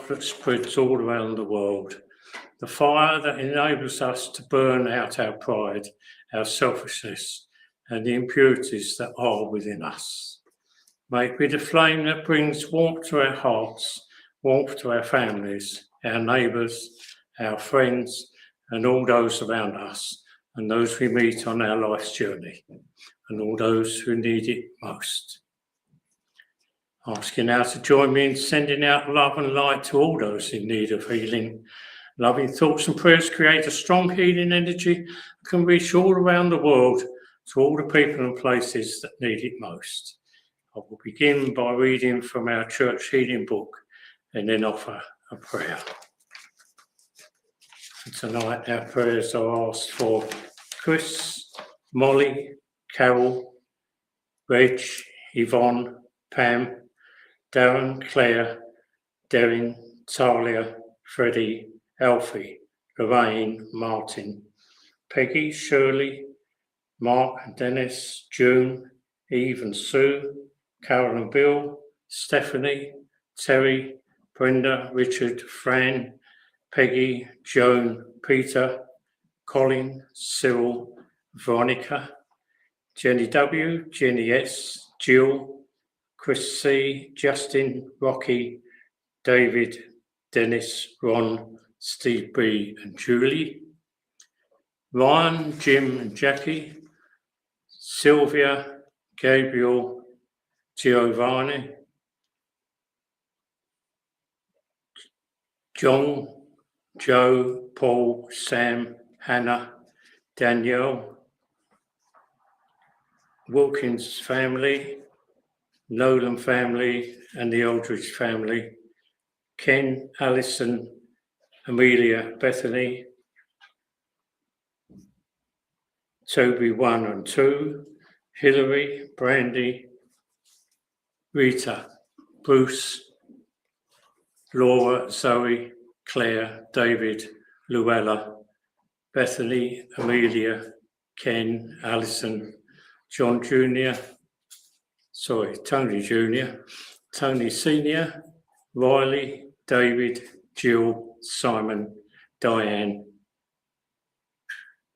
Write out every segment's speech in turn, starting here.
love that spreads all around the world, the fire that enables us to burn out our pride, our selfishness, and the impurities that are within us. May it be the flame that brings warmth to our hearts, warmth to our families, our neighbours, our friends, and all those around us, and those we meet on our life's journey, and all those who need it most. Asking now to join me in sending out love and light to all those in need of healing. Loving thoughts and prayers create a strong healing energy that can reach all around the world to all the people and places that need it most. I will begin by reading from our church healing book and then offer a prayer. And tonight our prayers are asked for Chris, Molly, Carol, Reg, Yvonne, Pam, Darren, Claire, Darren, Talia, Freddie, Alfie, Lorraine, Martin, Peggy, Shirley, Mark and Dennis, June, Eve and Sue, Carol and Bill, Stephanie, Terry, Brenda, Richard, Fran, Peggy, Joan, Peter, Colin, Cyril, Veronica, Jenny W, Jenny S, Jill, Chris C, Justin, Rocky, David, Dennis, Ron, Steve B and Julie, Ryan, Jim and Jackie, Sylvia, Gabriel, Giovanni, John, Joe, Paul, Sam, Hannah, Danielle, Wilkins family, Nolan family and the Aldridge family, Ken, Alison, Amelia, Bethany, Toby 1 and 2, Hilary, Brandy, Rita, Bruce, Laura, Zoe, Claire, David, Luella, Bethany, Amelia, Ken, Alison, John Jr., Tony Jr., Tony Sr., Riley, David, Jill, Simon, Diane,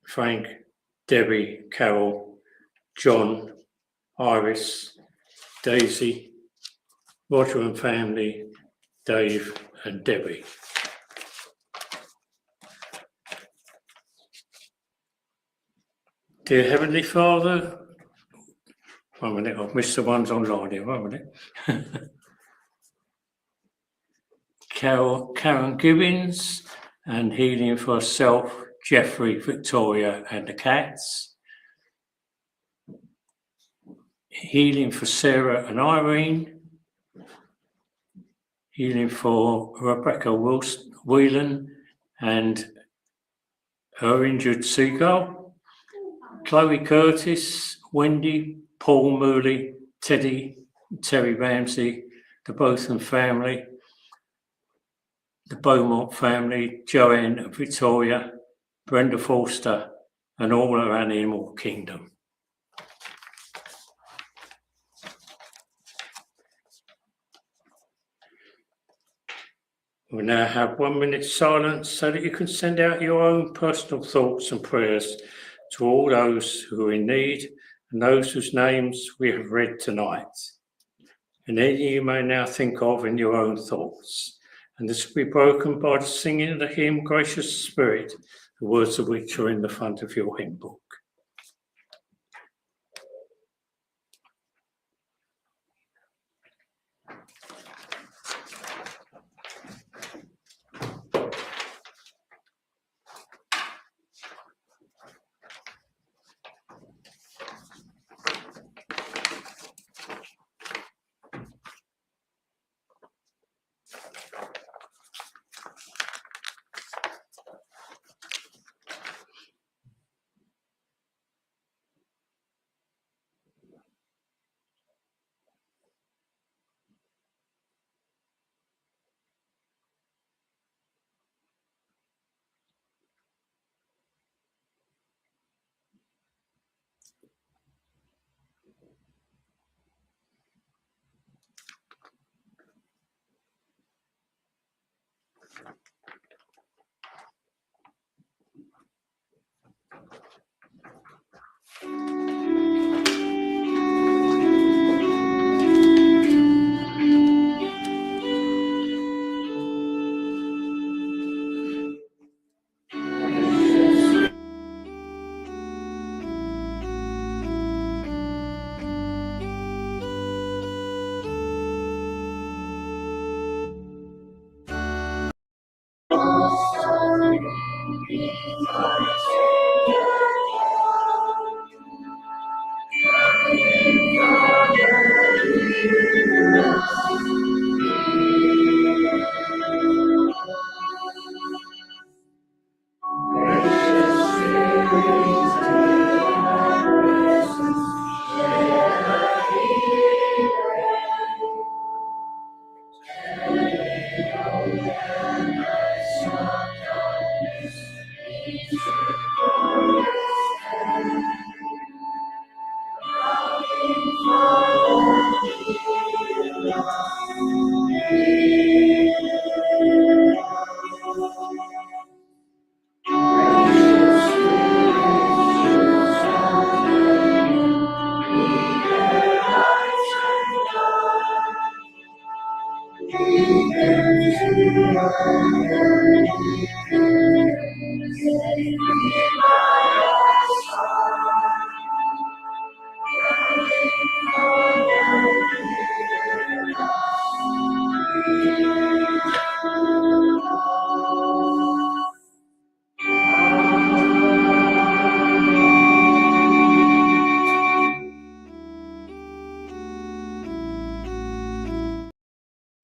Frank, Debbie, Carol, John, Iris, Daisy, Roger and family, Dave and Debbie. Dear Heavenly Father, 1 minute, I've missed the ones online here, 1 minute. Karen Gibbons, and healing for herself, Jeffrey, Victoria and the cats. Healing for Sarah and Irene. Healing for Rebecca Whelan and her injured seagull. Chloe Curtis, Wendy, Paul Mooley, Teddy, Terry Ramsey, the Botham family, the Beaumont family, Joanne and Victoria, Brenda Forster, and all our animal kingdom. We now have 1 minute silence so that you can send out your own personal thoughts and prayers to all those who are in need and those whose names we have read tonight. And any you may now think of in your own thoughts. And this will be broken by the singing of the hymn, Gracious Spirit, the words of which are in the front of your hymn book.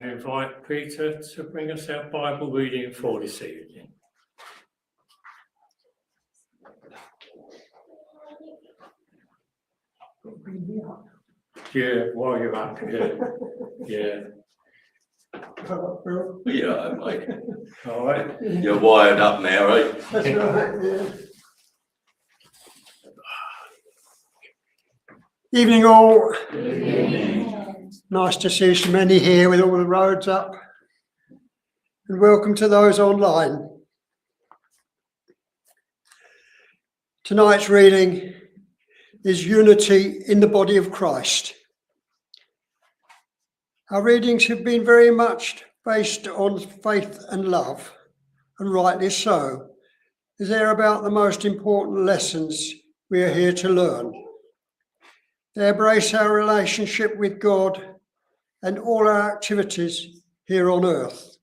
I invite Peter to bring us our Bible reading for this evening. Yeah, while you're up here. Yeah. Yeah, mate. All right. You're wired up now, right? That's right, yeah. Evening all. Nice to see so many here with all the roads up. And welcome to those online. Tonight's reading is Unity in the Body of Christ. Our readings have been very much based on faith and love, and rightly so, as they're about the most important lessons we are here to learn. They embrace our relationship with God and all our activities here on earth.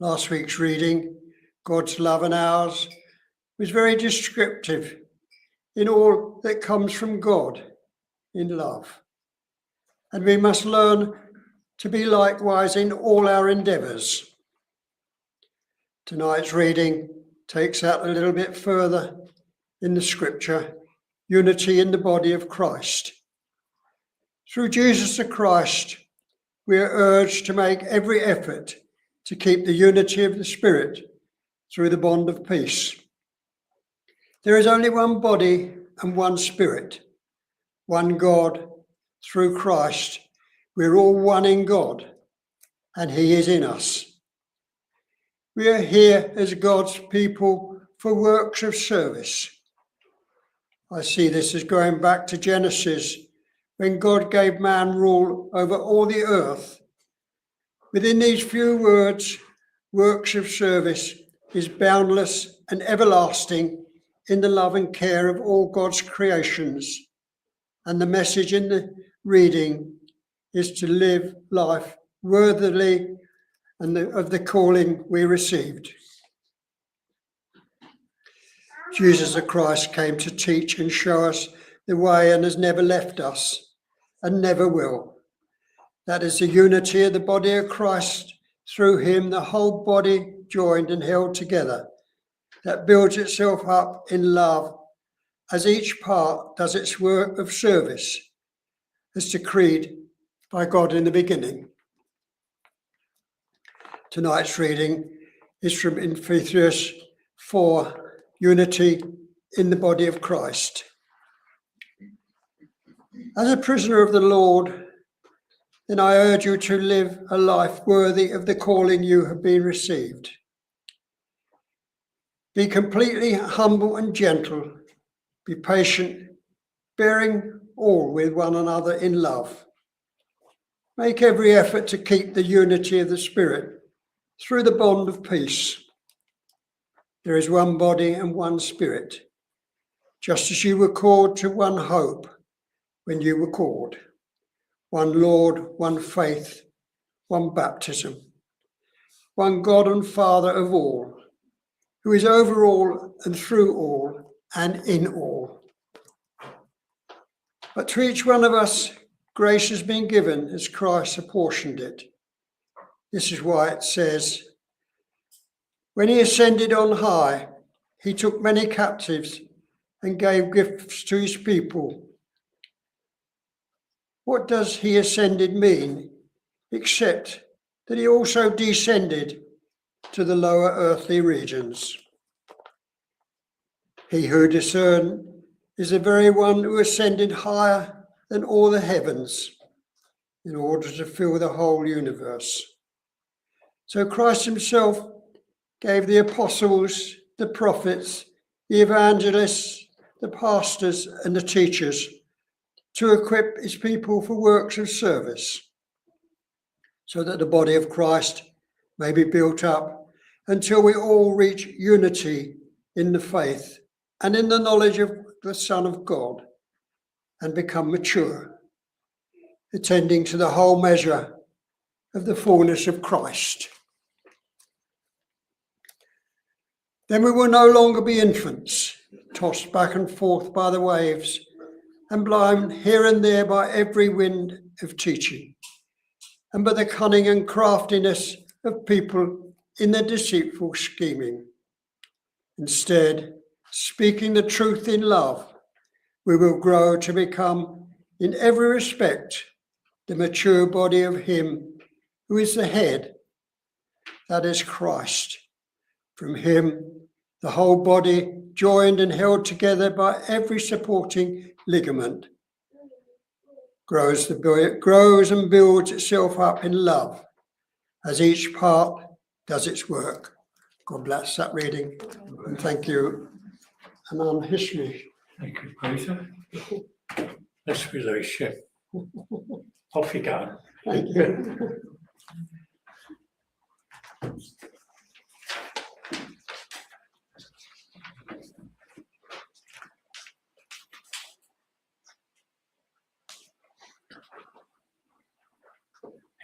Last week's reading, God's love and ours, was very descriptive in all that comes from God in love. And we must learn to be likewise in all our endeavours. Tonight's reading takes that a little bit further in the scripture, unity in the body of Christ. Through Jesus the Christ, we are urged to make every effort to keep the unity of the Spirit through the bond of peace. There is only one body and one Spirit, one God. Through Christ, we're all one in God, and He is in us. We are here as God's people for works of service. I see this as going back to Genesis, when God gave man rule over all the earth. Within these few words, works of service is boundless and everlasting in the love and care of all God's creations. And the message in the reading is to live life worthily and of the calling we received. Jesus the Christ came to teach and show us the way and has never left us and never will. That is the unity of the body of Christ. Through Him, the whole body joined and held together, that builds itself up in love as each part does its work of service, as decreed by God in the beginning. Tonight's reading is from Ephesians 4, unity in the body of Christ. As a prisoner of the Lord, then I urge you to live a life worthy of the calling you have been received. Be completely humble and gentle. Be patient, bearing all with one another in love. Make every effort to keep the unity of the Spirit through the bond of peace. There is one body and one Spirit, just as you were called to one hope when you were called. One Lord, one faith, one baptism, one God and Father of all, who is over all and through all and in all. But to each one of us, grace has been given as Christ apportioned it. This is why it says, when he ascended on high, he took many captives and gave gifts to his people. What does he ascended mean, except that he also descended to the lower earthly regions? He who discerned is the very one who ascended higher than all the heavens in order to fill the whole universe. So Christ himself gave the apostles, the prophets, the evangelists, the pastors, and the teachers to equip his people for works of service, so that the body of Christ may be built up until we all reach unity in the faith and in the knowledge of the Son of God, and become mature, attending to the whole measure of the fullness of Christ. Then we will no longer be infants, tossed back and forth by the waves and blown here and there by every wind of teaching, and by the cunning and craftiness of people in their deceitful scheming. Instead, speaking the truth in love, we will grow to become, in every respect, the mature body of him who is the head, that is Christ. From him, the whole body, joined and held together by every supporting ligament, grows and builds itself up in love as each part does its work. God bless that reading, and thank you. And on history. Thank you, Peter. Let's release you. Off you go. Thank you.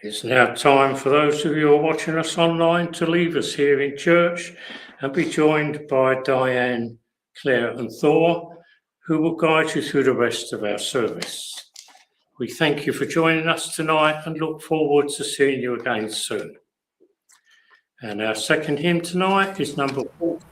It's now time for those of you who are watching us online to leave us here in church and be joined by Diane, Claire and Thor, who will guide you through the rest of our service. We thank you for joining us tonight and look forward to seeing you again soon. And our second hymn tonight is number 40.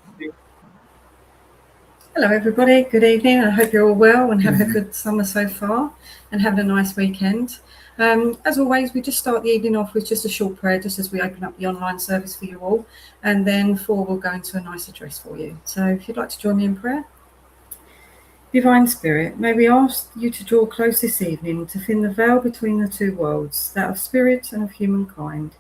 Hello everybody, good evening. I hope you're all well and having a good summer so far and having a nice weekend. As always, we just start the evening off with just a short prayer, just as we open up the online service for you all, and then Thor will go into a nice address for you. So if you'd like to join me in prayer. Divine Spirit, may we ask you to draw close this evening to thin the veil between the two worlds, that of spirit and of humankind.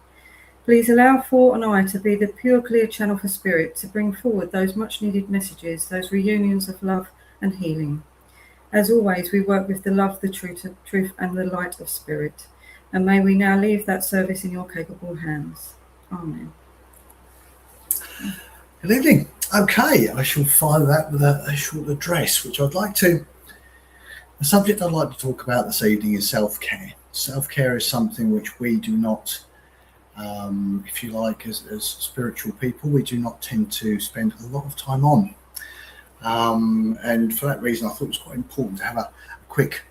Please allow Thor and I to be the pure, clear channel for spirit to bring forward those much needed messages, those reunions of love and healing. As always, we work with the love, the truth, and the light of spirit. And may we now leave that service in your capable hands. Amen. Good evening. Okay, I shall follow that with a short address, which I'd like to... The subject I'd like to talk about this evening is self-care. Self-care is something which we do not, if you like, as spiritual people, we do not tend to spend a lot of time on. And for that reason, I thought it was quite important to have a quick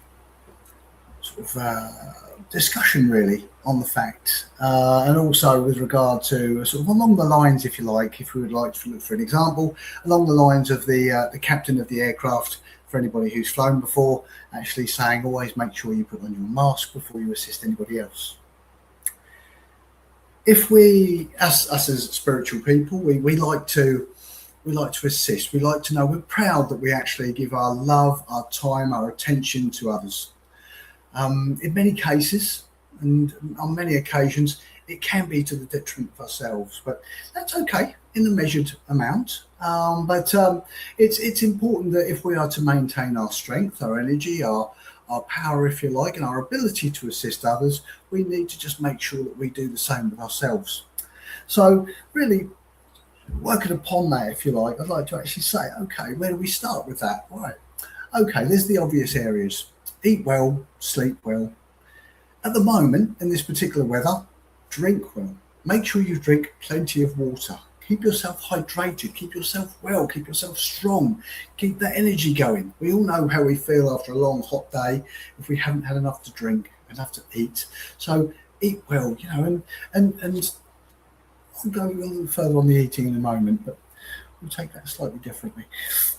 sort of discussion, really, on the fact, and also with regard to sort of along the lines, if you like, if we would like to look for an example, along the lines of the captain of the aircraft, for anybody who's flown before, actually saying always make sure you put on your mask before you assist anybody else. If we, us as spiritual people, we like to assist. We like to know, we're proud that we actually give our love, our time, our attention to others. In many cases, and on many occasions it can be to the detriment of ourselves, but that's okay in a measured amount. It's important that if we are to maintain our strength, our energy, our power, if you like, and our ability to assist others, we need to just make sure that we do the same with ourselves. So really working upon that, if you like, I'd like to actually say, okay, where do we start with that? Right. Okay, there's the obvious areas. Eat well, sleep well. At the moment, in this particular weather, drink well. Make sure you drink plenty of water. Keep yourself hydrated, keep yourself well, keep yourself strong, keep that energy going. We all know how we feel after a long, hot day if we haven't had enough to drink, enough to eat. So eat well, you know, and I'll go a little further on the eating in a moment, but we'll take that slightly differently.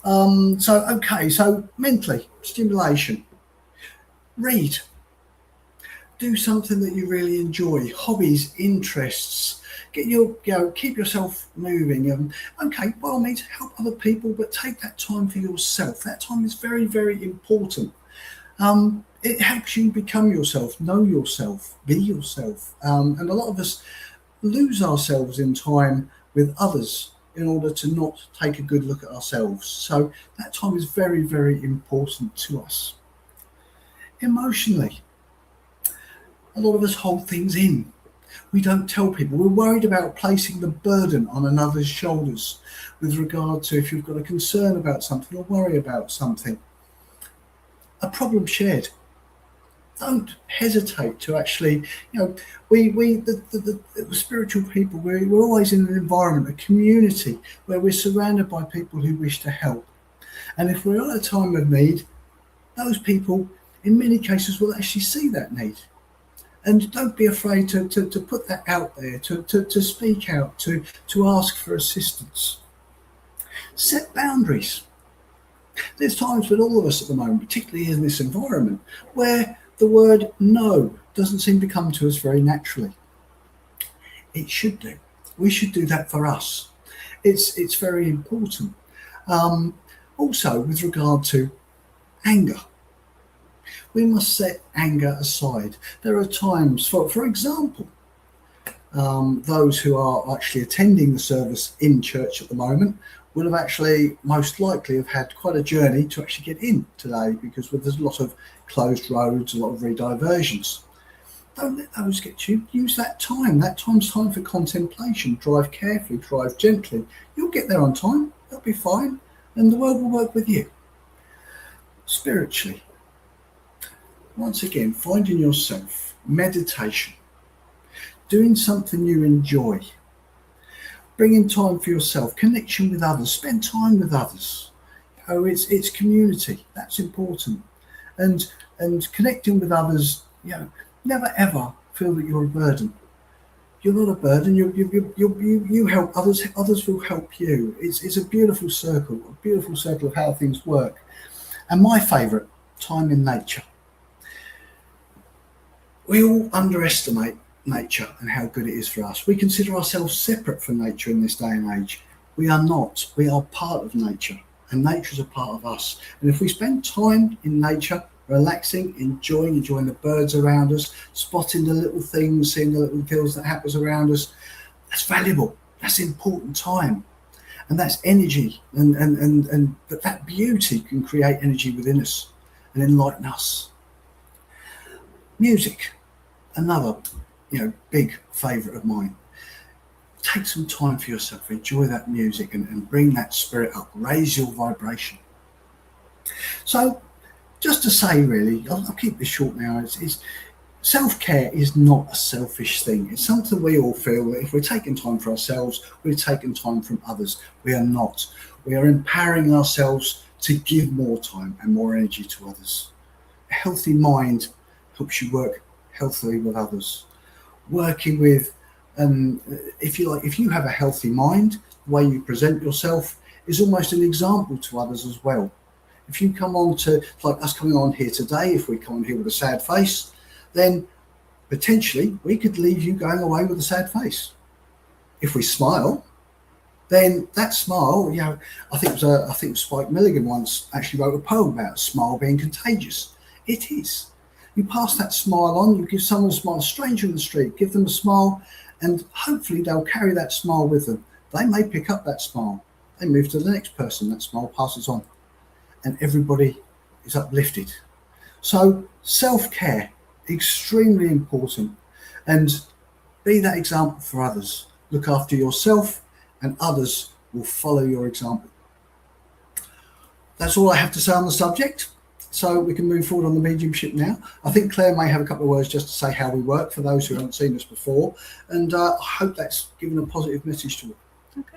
So mentally, stimulation. Read. Do something that you really enjoy. Hobbies, interests. Keep yourself moving. Okay, by all means, help other people, but take that time for yourself. That time is very, very important. It helps you become yourself, know yourself, be yourself. And a lot of us lose ourselves in time with others in order to not take a good look at ourselves. So that time is very, very important to us. Emotionally, a lot of us hold things in. We don't tell people. We're worried about placing the burden on another's shoulders with regard to if you've got a concern about something or worry about something. A problem shared. Don't hesitate to actually, the spiritual people, we're always in an environment, a community where we're surrounded by people who wish to help. And if we're at a time of need, those people in many cases will actually see that need. And don't be afraid to put that out there, to speak out, to ask for assistance. Set boundaries. There's times with all of us at the moment, particularly in this environment, where the word no doesn't seem to come to us very naturally. It should do. We should do that for us. It's very important. Also, with regard to anger, we must set anger aside. There are times, for example, those who are actually attending the service in church at the moment will have actually most likely have had quite a journey to actually get in today, because there's a lot of closed roads, a lot of rediversions. Don't let those get you. Use that time. That time's time for contemplation. Drive carefully, drive gently. You'll get there on time. That'll be fine. And the world will work with you. Spiritually, once again, finding yourself, meditation, doing something you enjoy, bringing time for yourself, connection with others, spend time with others. It's community. That's important. And connecting with others, never ever feel that you're a burden. You're not a burden. You help others. Others will help you. It's a beautiful circle of how things work. And my favourite, time in nature. We all underestimate nature and how good it is for us. We consider ourselves separate from nature in this day and age. We are not. We are part of nature, and nature is a part of us. And if we spend time in nature, relaxing, enjoying the birds around us, spotting the little things, seeing the little deals that happens around us, that's valuable. That's important time. And that's energy. And that beauty can create energy within us and enlighten us. Music, another big favourite of mine. Take some time for yourself, enjoy that music and bring that spirit up, raise your vibration. So just to say, really, I'll keep this short now, it's self-care is not a selfish thing. It's something we all feel that if we're taking time for ourselves, we're taking time from others. We are not. We are empowering ourselves to give more time and more energy to others. A healthy mind helps you work healthily with others. Working with, if you have a healthy mind, the way you present yourself is almost an example to others as well. If you come on to, like us coming on here today, if we come on here with a sad face, then potentially we could leave you going away with a sad face. If we smile, then that smile, I think Spike Milligan once actually wrote a poem about a smile being contagious. It is. You pass that smile on, you give someone a smile, a stranger in the street, give them a smile, and hopefully they'll carry that smile with them. They may pick up that smile. They move to the next person, that smile passes on, and everybody is uplifted. So self-care, extremely important, and be that example for others. Look after yourself and others will follow your example. That's all I have to say on the subject. So we can move forward on the mediumship now. I think Claire may have a couple of words just to say how we work for those who haven't seen us before. And I hope that's given a positive message to them.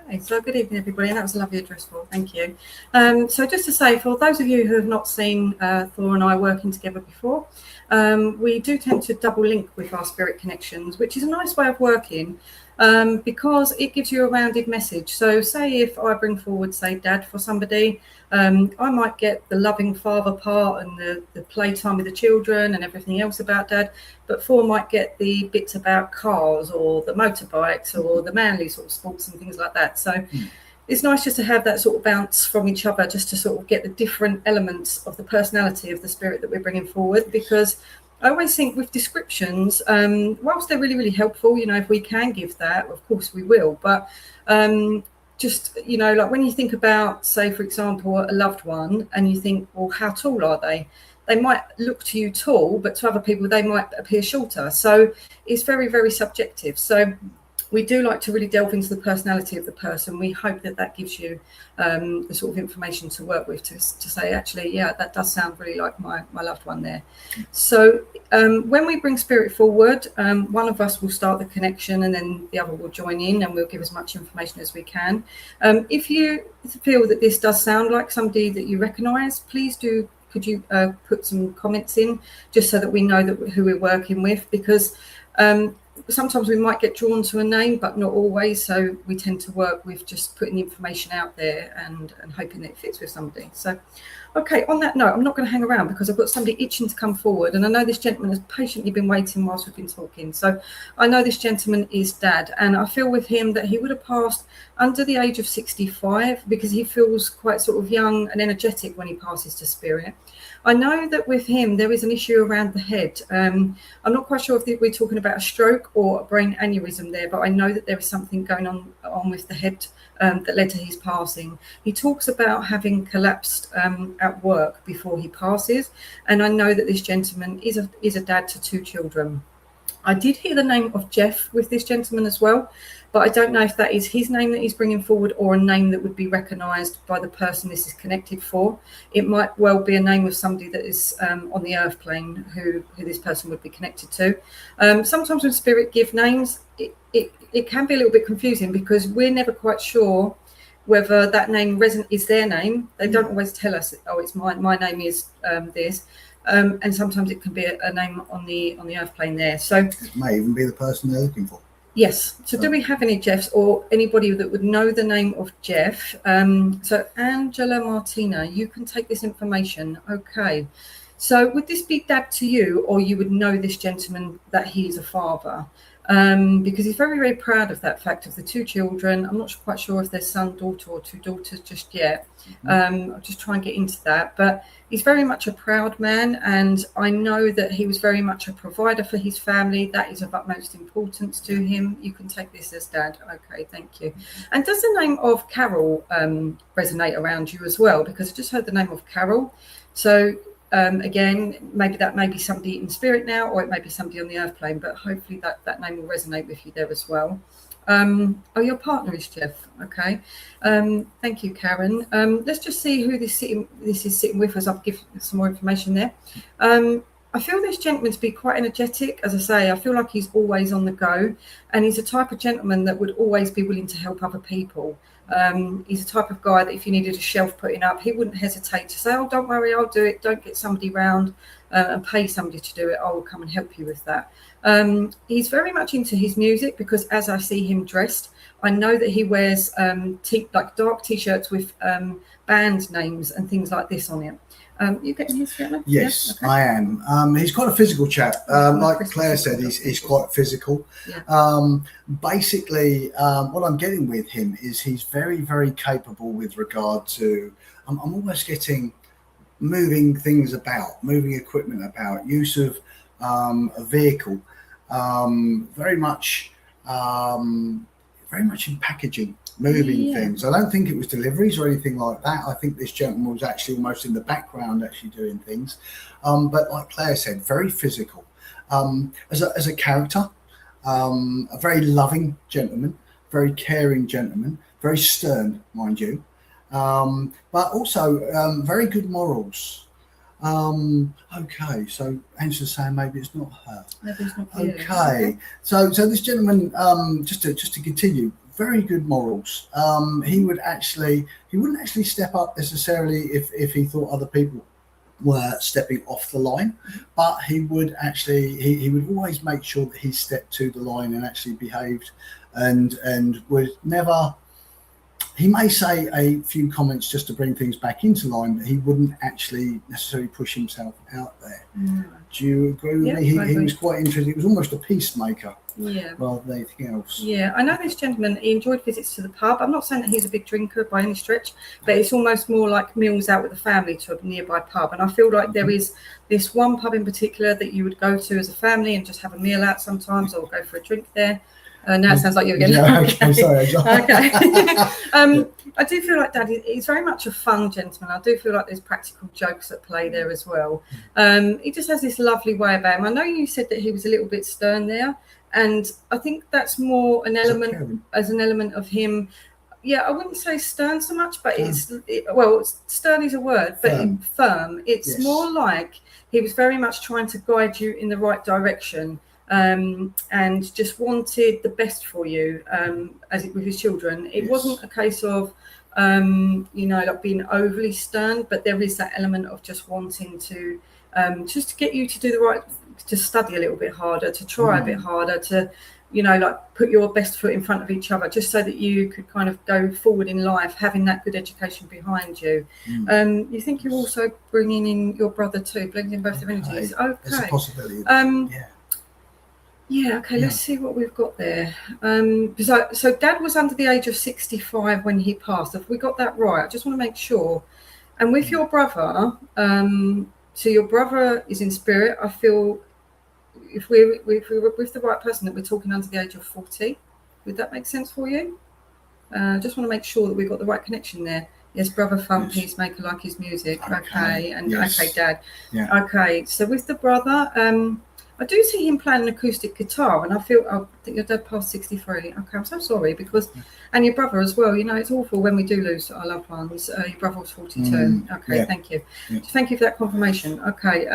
Okay, so good evening, everybody, and that was a lovely address, Paul. Thank you. So just to say, for those of you who have not seen Thor and I working together before, we do tend to double link with our spirit connections, which is a nice way of working because it gives you a rounded message. So say if I bring forward, say, Dad for somebody, I might get the loving father part and the playtime with the children and everything else about Dad, but Thor might get the bits about cars or the motorbikes or the manly sort of sports and things like that. So it's nice just to have that sort of bounce from each other, just to sort of get the different elements of the personality of the spirit that we're bringing forward. Because I always think with descriptions, whilst they're really, really helpful, you know, if we can give that, of course we will. But just, you know, like when you think about, say, for example, a loved one, and you think, well, how tall are they? They might look to you tall, but to other people, they might appear shorter. So it's very, very subjective. So we do like to really delve into the personality of the person. We hope that that gives you the sort of information to work with to say, actually, yeah, that does sound really like my loved one there. So when we bring spirit forward, one of us will start the connection and then the other will join in, and we'll give as much information as we can. If you feel that this does sound like somebody that you recognise, please do. Could you put some comments in just so that we know that who we're working with? Because sometimes we might get drawn to a name, but not always. So we tend to work with just putting the information out there and hoping that it fits with somebody. So, okay, on that note, I'm not going to hang around because I've got somebody itching to come forward. And I know this gentleman has patiently been waiting whilst we've been talking. So I know this gentleman is Dad. And I feel with him that he would have passed under the age of 65 because he feels quite sort of young and energetic when he passes to spirit. I know that with him, there is an issue around the head. I'm not quite sure if we're talking about a stroke or a brain aneurysm there, but I know that there is something going on with the head that led to his passing. He talks about having collapsed at work before he passes. And I know that this gentleman is a dad to 2 children. I did hear the name of Jeff with this gentleman as well, but I don't know if that is his name that he's bringing forward or a name that would be recognised by the person this is connected for. It might well be a name of somebody that is on the earth plane who this person would be connected to. Sometimes when spirit give names, it can be a little bit confusing because we're never quite sure whether that name is their name. They don't always tell us, oh, it's my name is this. And sometimes it can be a name on the earth plane there. So It may even be the person they're looking for. yes. So do we have any Jeffs or anybody that would know the name of Jeff? So Angela Martina, you can take this information. Okay. So would this be Dad to you, or you would know this gentleman that he is a father? Because he's very, very proud of that fact of the 2 children. I'm not quite sure if there's son, daughter, or 2 daughters just yet. I'll just try and get into that. But he's very much a proud man, and I know that he was very much a provider for his family. That is of utmost importance to him. You can take this as Dad. Okay, thank you. And does the name of Carol resonate around you as well? Because I just heard the name of Carol. So again, maybe that may be somebody in spirit now, or it may be somebody on the earth plane, but hopefully that name will resonate with you there as well. Oh, your partner is Jeff. Okay. Thank you, Karen. Let's just see who this is sitting with us. I'll give some more information there. I feel this gentleman to be quite energetic. As I say, I feel like he's always on the go, and he's a type of gentleman that would always be willing to help other people. He's a type of guy that if you needed a shelf putting up, he wouldn't hesitate to say, oh, don't worry, I'll do it. Don't get somebody round and pay somebody to do it. I will come and help you with that. He's very much into his music because as I see him dressed, I know that he wears like dark T-shirts with band names and things like this on it. You getting his together? Yes, yeah? Okay. I am. He's quite a physical chap. Like Claire said, he's quite physical. Yeah. Basically, what I'm getting with him is he's very, very capable with regard to, I'm almost getting moving things about, moving equipment about, use of a vehicle, very much in packaging, moving things. I don't think it was deliveries or anything like that. I think this gentleman was actually almost in the background, actually doing things. But like Claire said, very physical. As a character, a very loving gentleman, very caring gentleman, very stern, mind you, but also very good morals. Okay, so Angela's saying maybe it's not her. Maybe it's not for you. Okay, so this gentleman, just to continue, very good morals. He wouldn't actually step up necessarily if he thought other people were stepping off the line, but he would actually he would always make sure that he stepped to the line and actually behaved, and would never. He may say a few comments just to bring things back into line, but he wouldn't actually necessarily push himself out there. Do you agree with me? He was quite interesting. He was almost a peacemaker, rather than anything else. Yeah, I know this gentleman, he enjoyed visits to the pub. I'm not saying that he's a big drinker by any stretch, but it's almost more like meals out with the family to a nearby pub. And I feel like there is this one pub in particular that you would go to as a family and just have a meal out sometimes, or go for a drink there. Now it sounds like you again. Yeah, okay, sorry. Okay. I do feel like Dad, he's very much a fun gentleman. I do feel like there's practical jokes at play there as well. He just has this lovely way about him. I know you said that he was a little bit stern there, and I think that's more an element of him. Yeah, I wouldn't say stern so much, but stern is a word, but firm. It's more like he was very much trying to guide you in the right direction. And just wanted the best for you, with his children. It wasn't a case of, like being overly stern, but there is that element of just wanting to, just to get you to do the right, to study a little bit harder, to try a bit harder, to, like put your best foot in front of each other, just so that you could kind of go forward in life, having that good education behind you. You think you're also bringing in your brother too, blending both their energies. Okay. That's a possibility. Let's see what we've got there. So Dad was under the age of 65 when he passed. Have we got that right? I just want to make sure. And with your brother, so your brother is in spirit. I feel if we were with the right person, that we're talking under the age of 40. Would that make sense for you? Just want to make sure that we've got the right connection there. Yes, brother, fun, peacemaker, like his music. Okay, Dad. Yeah. Okay, so with the brother, I do see him playing an acoustic guitar, and I think your dad passed 63. Okay, I'm so sorry, and your brother as well. It's awful when we do lose our loved ones. Your brother was 42. Thank you. Thank you for that confirmation. Okay,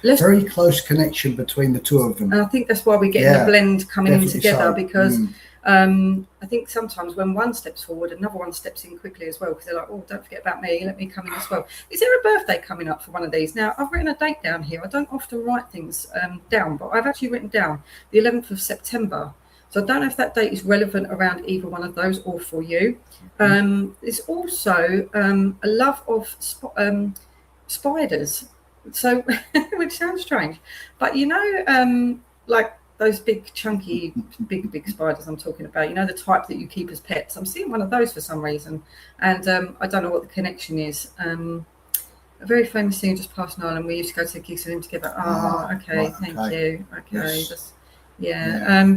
very close connection between the two of them. And I think that's why we get the blend coming in together, because I think sometimes when one steps forward, another one steps in quickly as well, because they're like, oh, don't forget about me, let me come in as well. Is there a birthday coming up for one of these? Now, I've written a date down here. I don't often write things down, but I've actually written down the 11th of September. So I don't know if that date is relevant around either one of those or for you. There's also a love of spiders. So, which sounds strange, but like those big, chunky, big spiders I'm talking about, the type that you keep as pets. I'm seeing one of those for some reason, and I don't know what the connection is. A very famous singer just passed on, and we used to go to gigs with him together. Thank you. Okay, yes.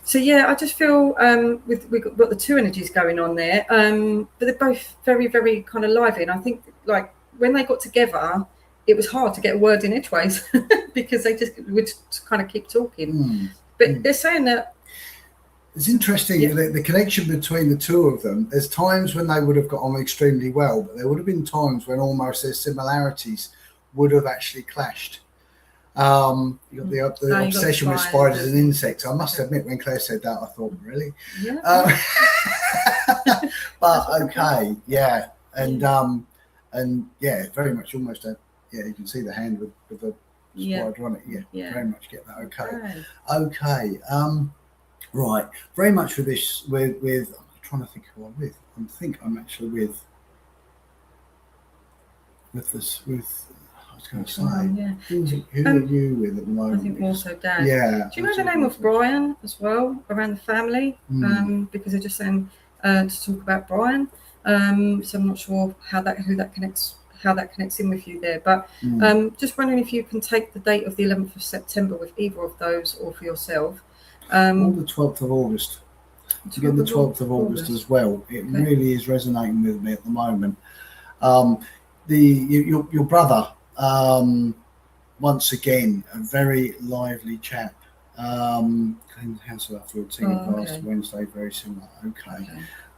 So I just feel we've got the two energies going on there, but they're both very, very kind of lively. And I think like when they got together, it was hard to get a word in edgeways because they just would kind of keep talking. But they're saying that it's interesting the connection between the two of them. There's times when they would have got on extremely well, but there would have been times when almost their similarities would have actually clashed. You got the obsession with spiders and insects. I must admit, when Claire said that, I thought, really? Yeah. But okay, and very much almost a. Yeah, you can see the hand with the spider on it. Yeah, very much get that. Okay. Right. Very much with this. With I'm trying to think who I'm with. I'm actually with this. With I was going to say. Who are you with at the moment? I think also Dad. Yeah. Do you know the name of Brian as well around the family? Because they're just saying to talk about Brian. So I'm not sure who that connects. how that connects in with you there. But just wondering if you can take the date of the 11th of September with either of those or for yourself. Or the 12th of August. Again, the 12th of August as well. It really is resonating with me at the moment. Your brother, once again, a very lively chap. Clean the house up for a tea last Wednesday, very similar.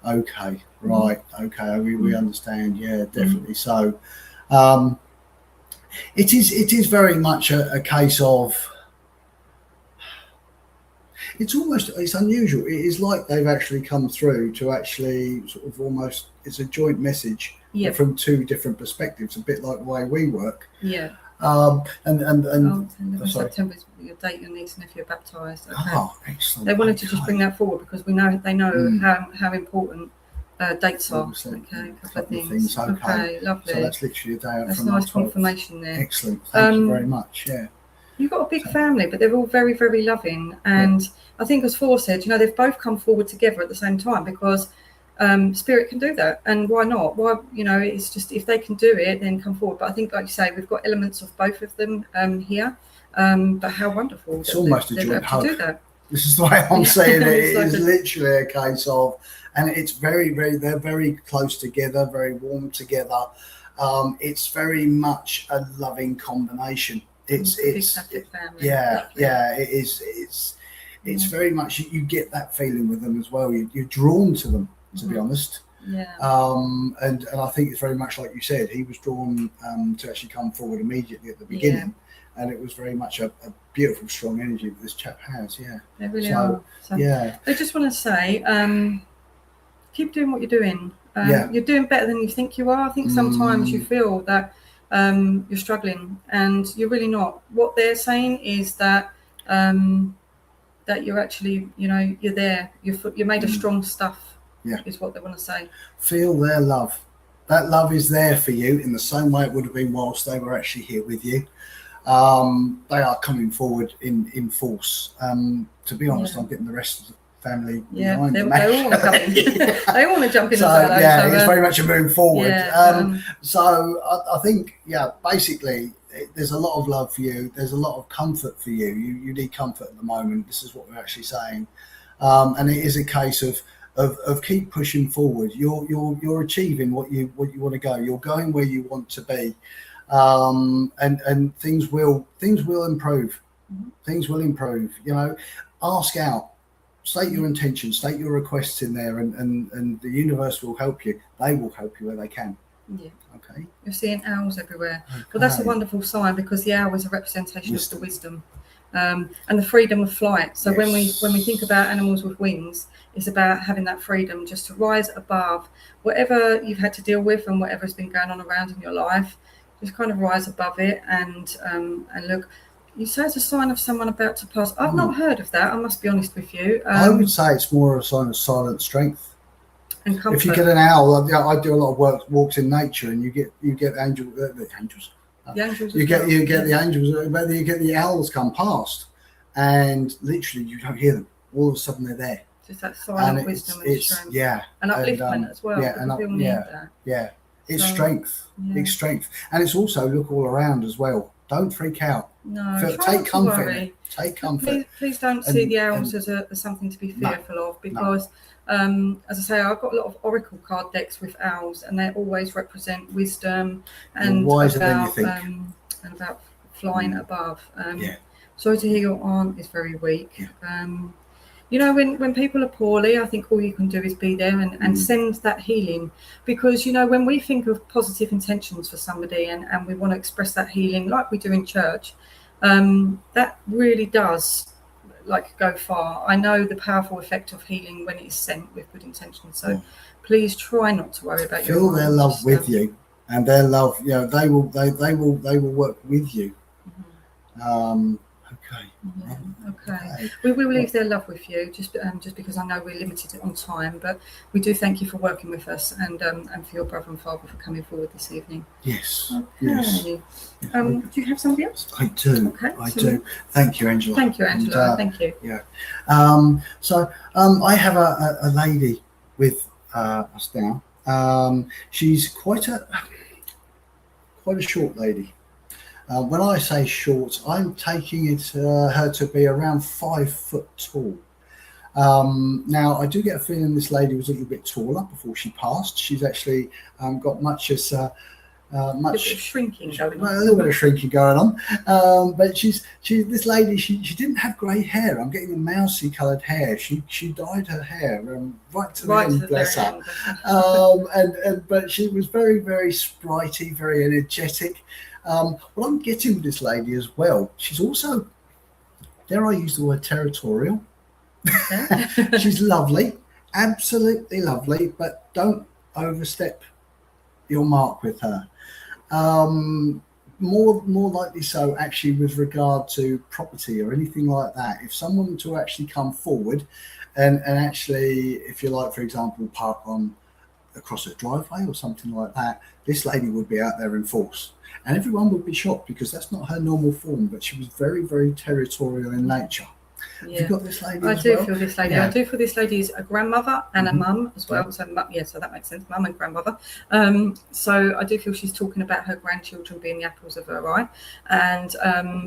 Okay, right, okay, we understand, yeah, definitely. So it is very much a case of, it's unusual. It is like they've actually come through to actually sort of almost, it's a joint message from two different perspectives, a bit like the way we work. Yeah. Sorry. September is your date your niece and nephew are baptised. Okay. Oh, excellent. They wanted to just bring that forward because they know how important dates are. Obviously, okay, a couple of things. Okay, lovely. So that's literally a day up that's from nice confirmation there. Excellent. Thank you very much. Yeah. You've got a big family, but they're all very, very loving. And I think, as Thor said, they've both come forward together at the same time because spirit can do that. And why not? Why, it's just, if they can do it, then come forward. But I think, like you say, we've got elements of both of them here. But how wonderful. It's almost a joint hug. Do that. This is the way I'm saying it. It is literally a case of, and it's very, very, they're very close together, very warm together. It's very much a loving combination. It's family. It is. It's very much, you get that feeling with them as well. You're drawn to them, to be honest. Yeah. And I think it's very much like you said. He was drawn to actually come forward immediately at the beginning, and it was very much a beautiful, strong energy that this chap has. Yeah. They really are. So I just want to say, keep doing what you're doing. You're doing better than you think you are. I think sometimes you feel that you're struggling, and you're really not. What they're saying is that that you're actually, you're there. You're made of strong stuff. Yeah, is what they want to say. Feel their love. That love is there for you in the same way it would have been whilst they were actually here with you. They are coming forward in force. To be honest, I'm getting the rest of the family behind them. They all want to come in. They all want to jump in. So it's very much a move forward. So I think, basically, there's a lot of love for you. There's a lot of comfort for you. You need comfort at the moment. This is what we're actually saying, and it is a case of keep pushing forward. You're achieving what you want to go. You're going where you want to be, and things will improve. Things will improve. Ask out. State your intentions, state your requests in there, and the universe will help you. They will help you where they can. Yeah. Okay. You're seeing owls everywhere. Okay. Well, that's a wonderful sign because the owl is a representation of the wisdom and the freedom of flight. So when we think about animals with wings, it's about having that freedom just to rise above whatever you've had to deal with and whatever's been going on around in your life. Just kind of rise above it and look. You say it's a sign of someone about to pass. I've not heard of that. I must be honest with you. I would say it's more a sign of silent strength. And comfort. If you get an owl, I do a lot of walks in nature, and you get the angels. The angels. You get the angels, but you get the owls come past, and literally you don't hear them. All of a sudden they're there. Just that silent wisdom and strength. Yeah. And upliftment as well. Yeah. It's strength. It's strength, and it's also look all around as well. Don't freak out. No, take comfort in it. Take comfort. Please don't see the owls as something to be fearful of, because as I say, I've got a lot of oracle card decks with owls, and they always represent wisdom and about flying above. Sorry to hear your aunt is very weak. When people are poorly, I think all you can do is be there and send that healing, because when we think of positive intentions for somebody and we want to express that healing like we do in church, that really does go far. I know the powerful effect of healing when it is sent with good intentions. So please try not to worry about feel their love with you, and their love. They will work with you. Okay. We will leave their love with you, just because I know we're limited on time, but we do thank you for working with us and for your brother and father for coming forward this evening. Yes. Okay. Yes. Do you have somebody else? I do. Okay. I do. Thank you, Angela. Thank you, Angela. Thank you. Yeah. So I have a lady with us now. She's quite quite a short lady. When I say short, I'm taking it her to be around 5 foot tall. Now, I do get a feeling this lady was a little bit taller before she passed. She's actually got much as A bit of shrinking going well, a on. little bit of shrinking going on, but this lady. She didn't have grey hair. I'm getting a mousy coloured hair. She dyed her hair right to the end, bless her. But she was very, very sprightly, very energetic. What I'm getting with this lady as well, she's also, dare I use the word, territorial. She's lovely, absolutely lovely, but don't overstep your mark with her. More likely so actually with regard to property or anything like that. If someone were to actually come forward and actually, if you like, for example, park on across a driveway or something like that, this lady would be out there in force. And everyone would be shocked because that's not her normal form, but she was very, very territorial in nature. Have you got this lady as well? I do feel this lady. Yeah. I do feel this lady is a grandmother and a mum as well. So so that makes sense. Mum and grandmother. So I do feel she's talking about her grandchildren being the apples of her eye, and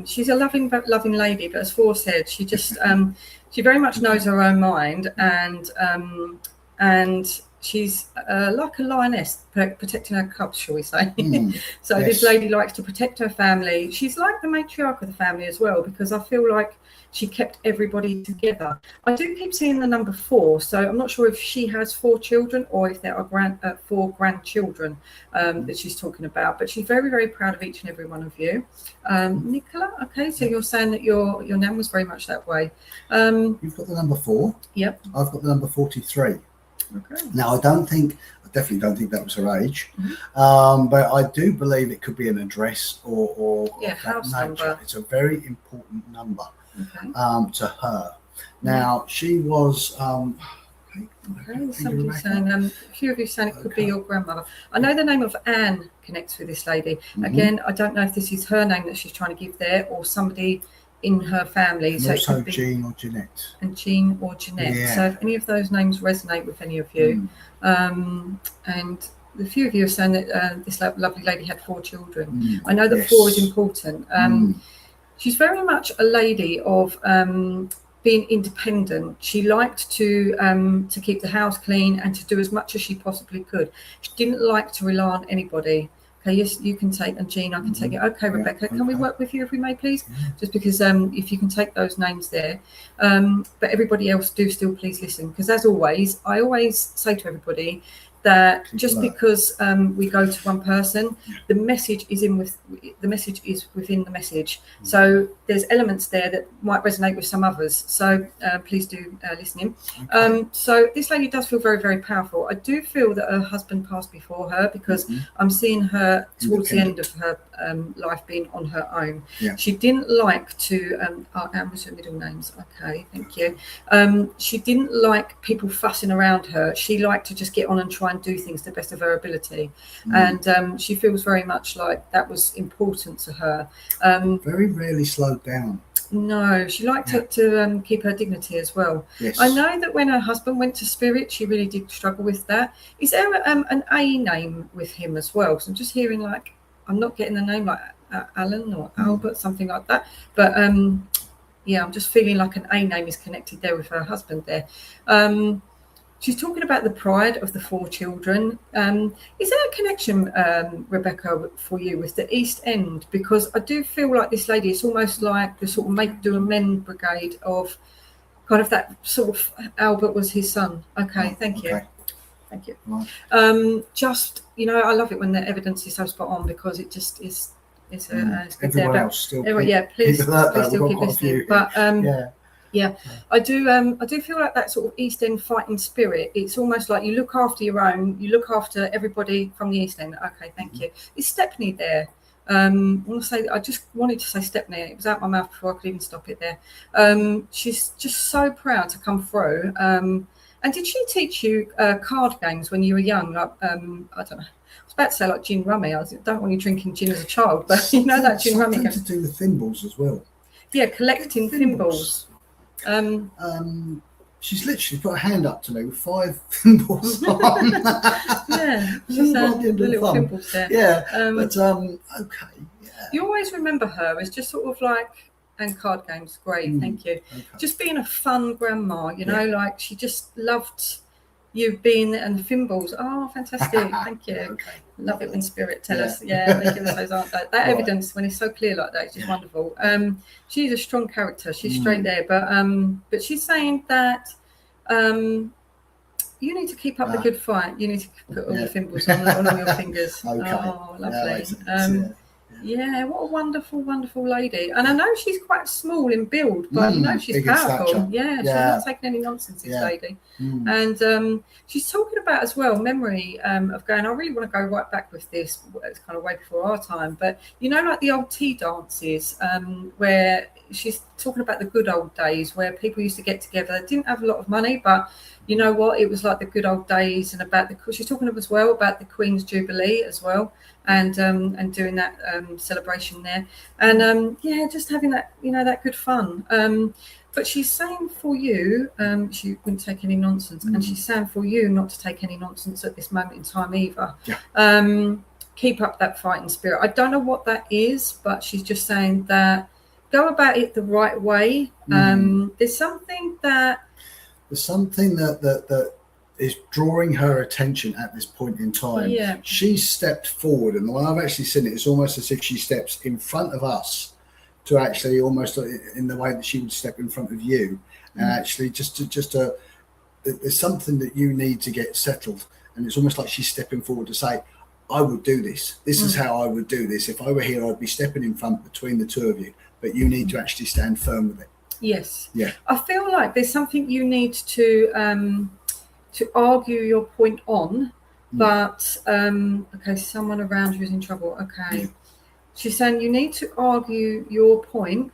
she's a loving lady. But as Thor said, she just she very much knows her own mind, and she's like a lioness protecting her cubs, shall we say. So yes. This lady likes to protect her family. She's like the matriarch of the family as well, because I feel like she kept everybody together. I do keep seeing the number 4, so I'm not sure if she has 4 children or if there are 4 grandchildren that she's talking about, but she's very, very proud of each and every one of you. Nicola, okay, so you're saying that your nan was very much that way. You've got the number 4. Yep. I've got the number 43. Okay. Now, I definitely don't think that was her age, but I do believe it could be an address or house nature. number. It's a very important number to her. Now, she was. Somebody's saying, a few of you saying it could be your grandmother. I know the name of Anne connects with this lady. Again, I don't know if this is her name that she's trying to give there or somebody in her family. And so also it could be Jean or Jeanette. And Jean or Jeanette. Yeah. So if any of those names resonate with any of you, and the few of you are saying that this lovely lady had 4 children. I know that 4 is important. She's very much a lady of being independent. She liked to keep the house clean and to do as much as she possibly could. She didn't like to rely on anybody. Okay, yes, you can take, and Jean, I can take it. Okay, Rebecca, can we work with you if we may, please? Just because if you can take those names there. But everybody else, do still please listen, because as always, I always say to everybody that just because we go to one person, the message is within the message. So there's elements there that might resonate with some others. So please do listen in. So this lady does feel very, very powerful. I do feel that her husband passed before her, because I'm seeing her towards the end of her life being on her own. She didn't like to Anne was her middle names. Okay, thank you. She didn't like people fussing around her. She liked to just get on and try and do things to the best of her ability, and she feels very much like that was important to her. Very rarely slowed down. No, she liked to keep her dignity as well. Yes. I know that when her husband went to Spirit, she really did struggle with that. Is there an A name with him as well? So I'm just hearing, like, I'm not getting the name, like Alan or Albert, something like that, but yeah, I'm just feeling like an A name is connected there with her husband there. She's talking about the pride of the 4 children. Is there a connection, Rebecca, for you with the East End? Because I do feel like this lady is almost like the sort of do a men brigade of kind of that sort of, Albert was his son. Okay, thank you. Thank you. Right. Just, I love it when the evidence is so spot on, because it just is. It's good everyone there. Else still please still keep listening. But yeah, I do feel like that sort of East End fighting spirit. It's almost like you look after your own, you look after everybody from the East End. Okay, thank you. Is Stepney there? I just wanted to say Stepney. It was out my mouth before I could even stop it there. She's just so proud to come through. And did she teach you card games when you were young? Like, I don't know. I was about to say like gin rummy. I don't want you drinking gin as a child, but that gin rummy. Something to do with thimbles as well. Yeah, collecting thimbles. she's literally put a hand up to me with 5 thimbles on. Yeah, she's Right at the the end of the little thumb. pimples there. Yeah, But okay, yeah. you always remember her as just sort of like, and card games, great, thank you. Okay. Just being a fun grandma, you know, like she just loved you being and the thimbles. Oh, fantastic, thank you. Okay. Love it when spirit tell us, they give us those that Right. evidence when it's so clear like that. It's just wonderful. She's a strong character. She's straight there, but she's saying that you need to keep up the good fight. You need to put all the thimbles on all your fingers. Okay. Oh, lovely. Yeah. What a wonderful, wonderful lady. And I know she's quite small in build, but you know she's big in powerful. stature. Yeah, she's not taking any nonsense, this lady. And she's talking about as well memory of going, I really want to go right back with this. It's kind of way before our time, but you know, like the old tea dances where she's talking about the good old days where people used to get together. They didn't have a lot of money, but you know what? It was like the good old days, and about she's talking as well about the Queen's Jubilee as well, and doing that celebration there, and just having that, you know, that good fun. But she's saying for you, she wouldn't take any nonsense, and she's saying for you not to take any nonsense at this moment in time either. Keep up that fighting spirit. I don't know what that is, but she's just saying that go about it the right way. There's something that is drawing her attention at this point in time. Yeah. She's stepped forward, and the way I've actually seen it, it's almost as if she steps in front of us to actually almost in the way that she would step in front of you, and actually there's something that you need to get settled, and it's almost like she's stepping forward to say, I would do this. This is how I would do this. If I were here, I'd be stepping in front between the two of you, but you need to actually stand firm with it. Yes. Yeah. I feel like there's something you need to argue your point on, but okay, someone around you is in trouble. Okay. She's saying you need to argue your point,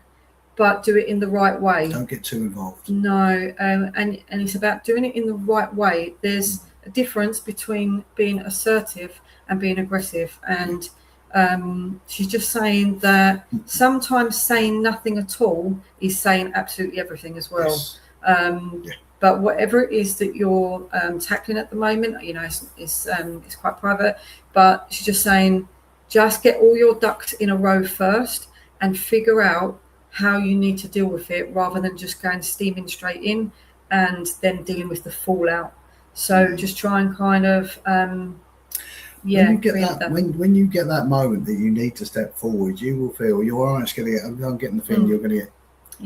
but do it in the right way. Don't get too involved. No, and it's about doing it in the right way. There's a difference between being assertive and being aggressive, and she's just saying that sometimes saying nothing at all is saying absolutely everything as well. Yes. But whatever it is that you're tackling at the moment, you know, it's quite private, but she's just saying just get all your ducks in a row first and figure out how you need to deal with it, rather than just going steaming straight in and then dealing with the fallout. So just try and kind of when you get that moment that you need to step forward, you will feel your eyes going to get. I'm getting the feeling you're going to get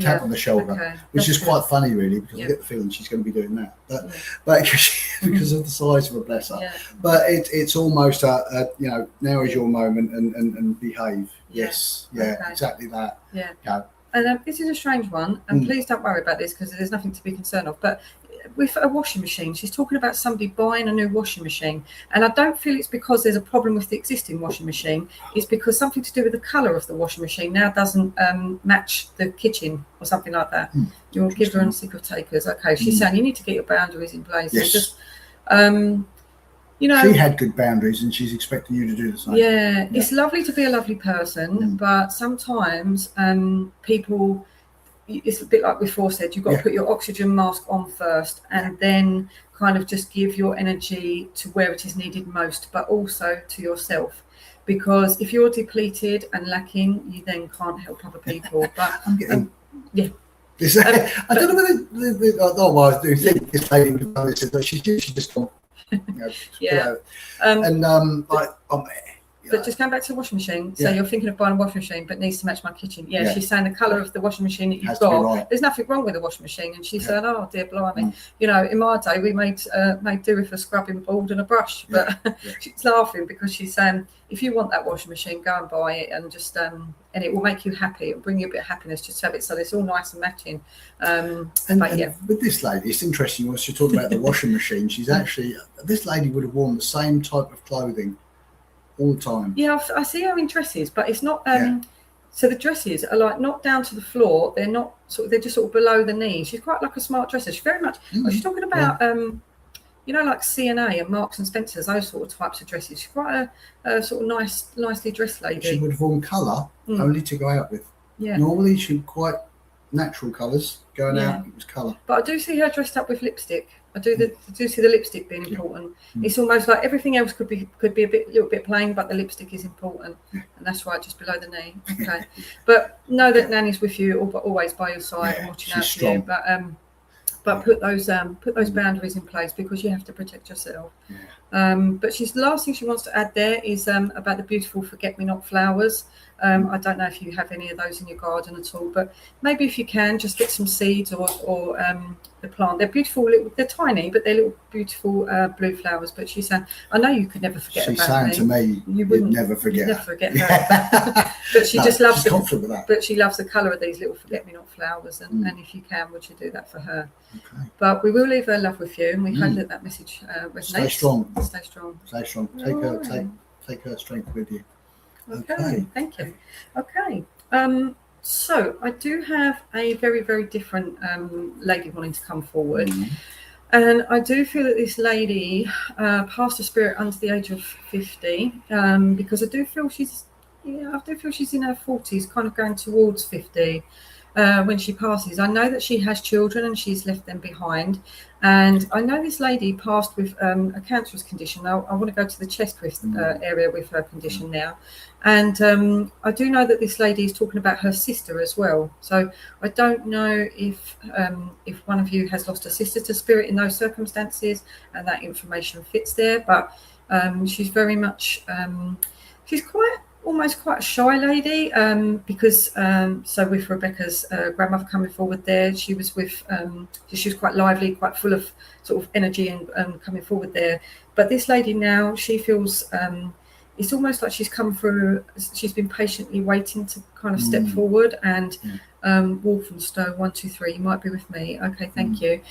tap on the shoulder, which is quite funny, really, because I get the feeling she's going to be doing that, but because of the size of her, bless her. But it's almost you know, now is your moment, and behave. Yes, exactly that. And this is a strange one, and please don't worry about this because there's nothing to be concerned of, but with a washing machine, she's talking about somebody buying a new washing machine, and I don't feel it's because there's a problem with the existing washing machine. It's because something to do with the colour of the washing machine now doesn't match the kitchen or something like that. You're giver and secret takers. Okay, she's saying you need to get your boundaries in place. Yes. Just, you know, she had good boundaries, and she's expecting you to do the same. Yeah, it's lovely to be a lovely person, but sometimes people. It's a bit like before said, you've got to put your oxygen mask on first, and then kind of just give your energy to where it is needed most, but also to yourself. Because if you're depleted and lacking, you then can't help other people. But I'm getting I don't know why I do think this lady would know this, but she's just gone. But just going back to the washing machine, so you're thinking of buying a washing machine, but needs to match my kitchen. She's saying the colour of the washing machine that you've got. There's nothing wrong with the washing machine, and she said, "Oh dear, blimey!" You know, in my day, we made do with a scrubbing board and a brush. But she's laughing because she's saying, if you want that washing machine, go and buy it, and just and it will make you happy. It will bring you a bit of happiness just to have it, so it's all nice and matching. And with this lady, it's interesting. When she talked about the washing machine, she's actually this lady would have worn the same type of clothing all the time. I see her in dresses, but it's not so the dresses are like not down to the floor, they're not they're just sort of below the knee. She's quite like a smart dresser. She's very much she's talking about you know, like C&A and Marks and Spencer's, those sort of types of dresses. She's quite a sort of nicely dressed lady. She would have worn colour only to go out with. Yeah. Normally she's quite natural colours. Going Yeah. out, it was colour. But I do see her dressed up with lipstick. I do see the lipstick being important. Mm. It's almost like everything else could be a little bit plain, but the lipstick is important, and that's right, just below the knee. Okay, but know that Nanny's with you, always by your side and watching out for you. But put those boundaries in place because you have to protect yourself. But the last thing she wants to add there is about the beautiful forget-me-not flowers. I don't know if you have any of those in your garden at all, but maybe if you can, just get some seeds or the plant. They're beautiful, they're tiny, but they're little beautiful blue flowers. But she's saying, I know you could never forget She's about me. saying to me, you'd never forget You'd her. never forget her. But she just loves confident with that. But she loves the colour of these little forget-me-not flowers, and if you can, would you do that for her? Okay. But we will leave her love with you, and we hope that message resonates. Stay strong. Stay strong. Stay strong. Take her strength with you. Okay. Thank you. Okay. So I do have a very, very different lady wanting to come forward. Mm-hmm. And I do feel that this lady passed a spirit under the age of 50, because I do feel she's in her 40s, kind of going towards 50 when she passes. I know that she has children and she's left them behind. And I know this lady passed with a cancerous condition. I want to go to the chest area with her condition now. And I do know that this lady is talking about her sister as well. So I don't know if one of you has lost a sister to spirit in those circumstances, and that information fits there. But she's very much, she's almost quite a shy lady, because so with Rebecca's grandmother coming forward there, she was quite lively, quite full of sort of energy and coming forward there. But this lady now, she feels it's almost like she's been patiently waiting to kind of step forward. And Wolfenstow 123, you might be with me. Okay, thank you.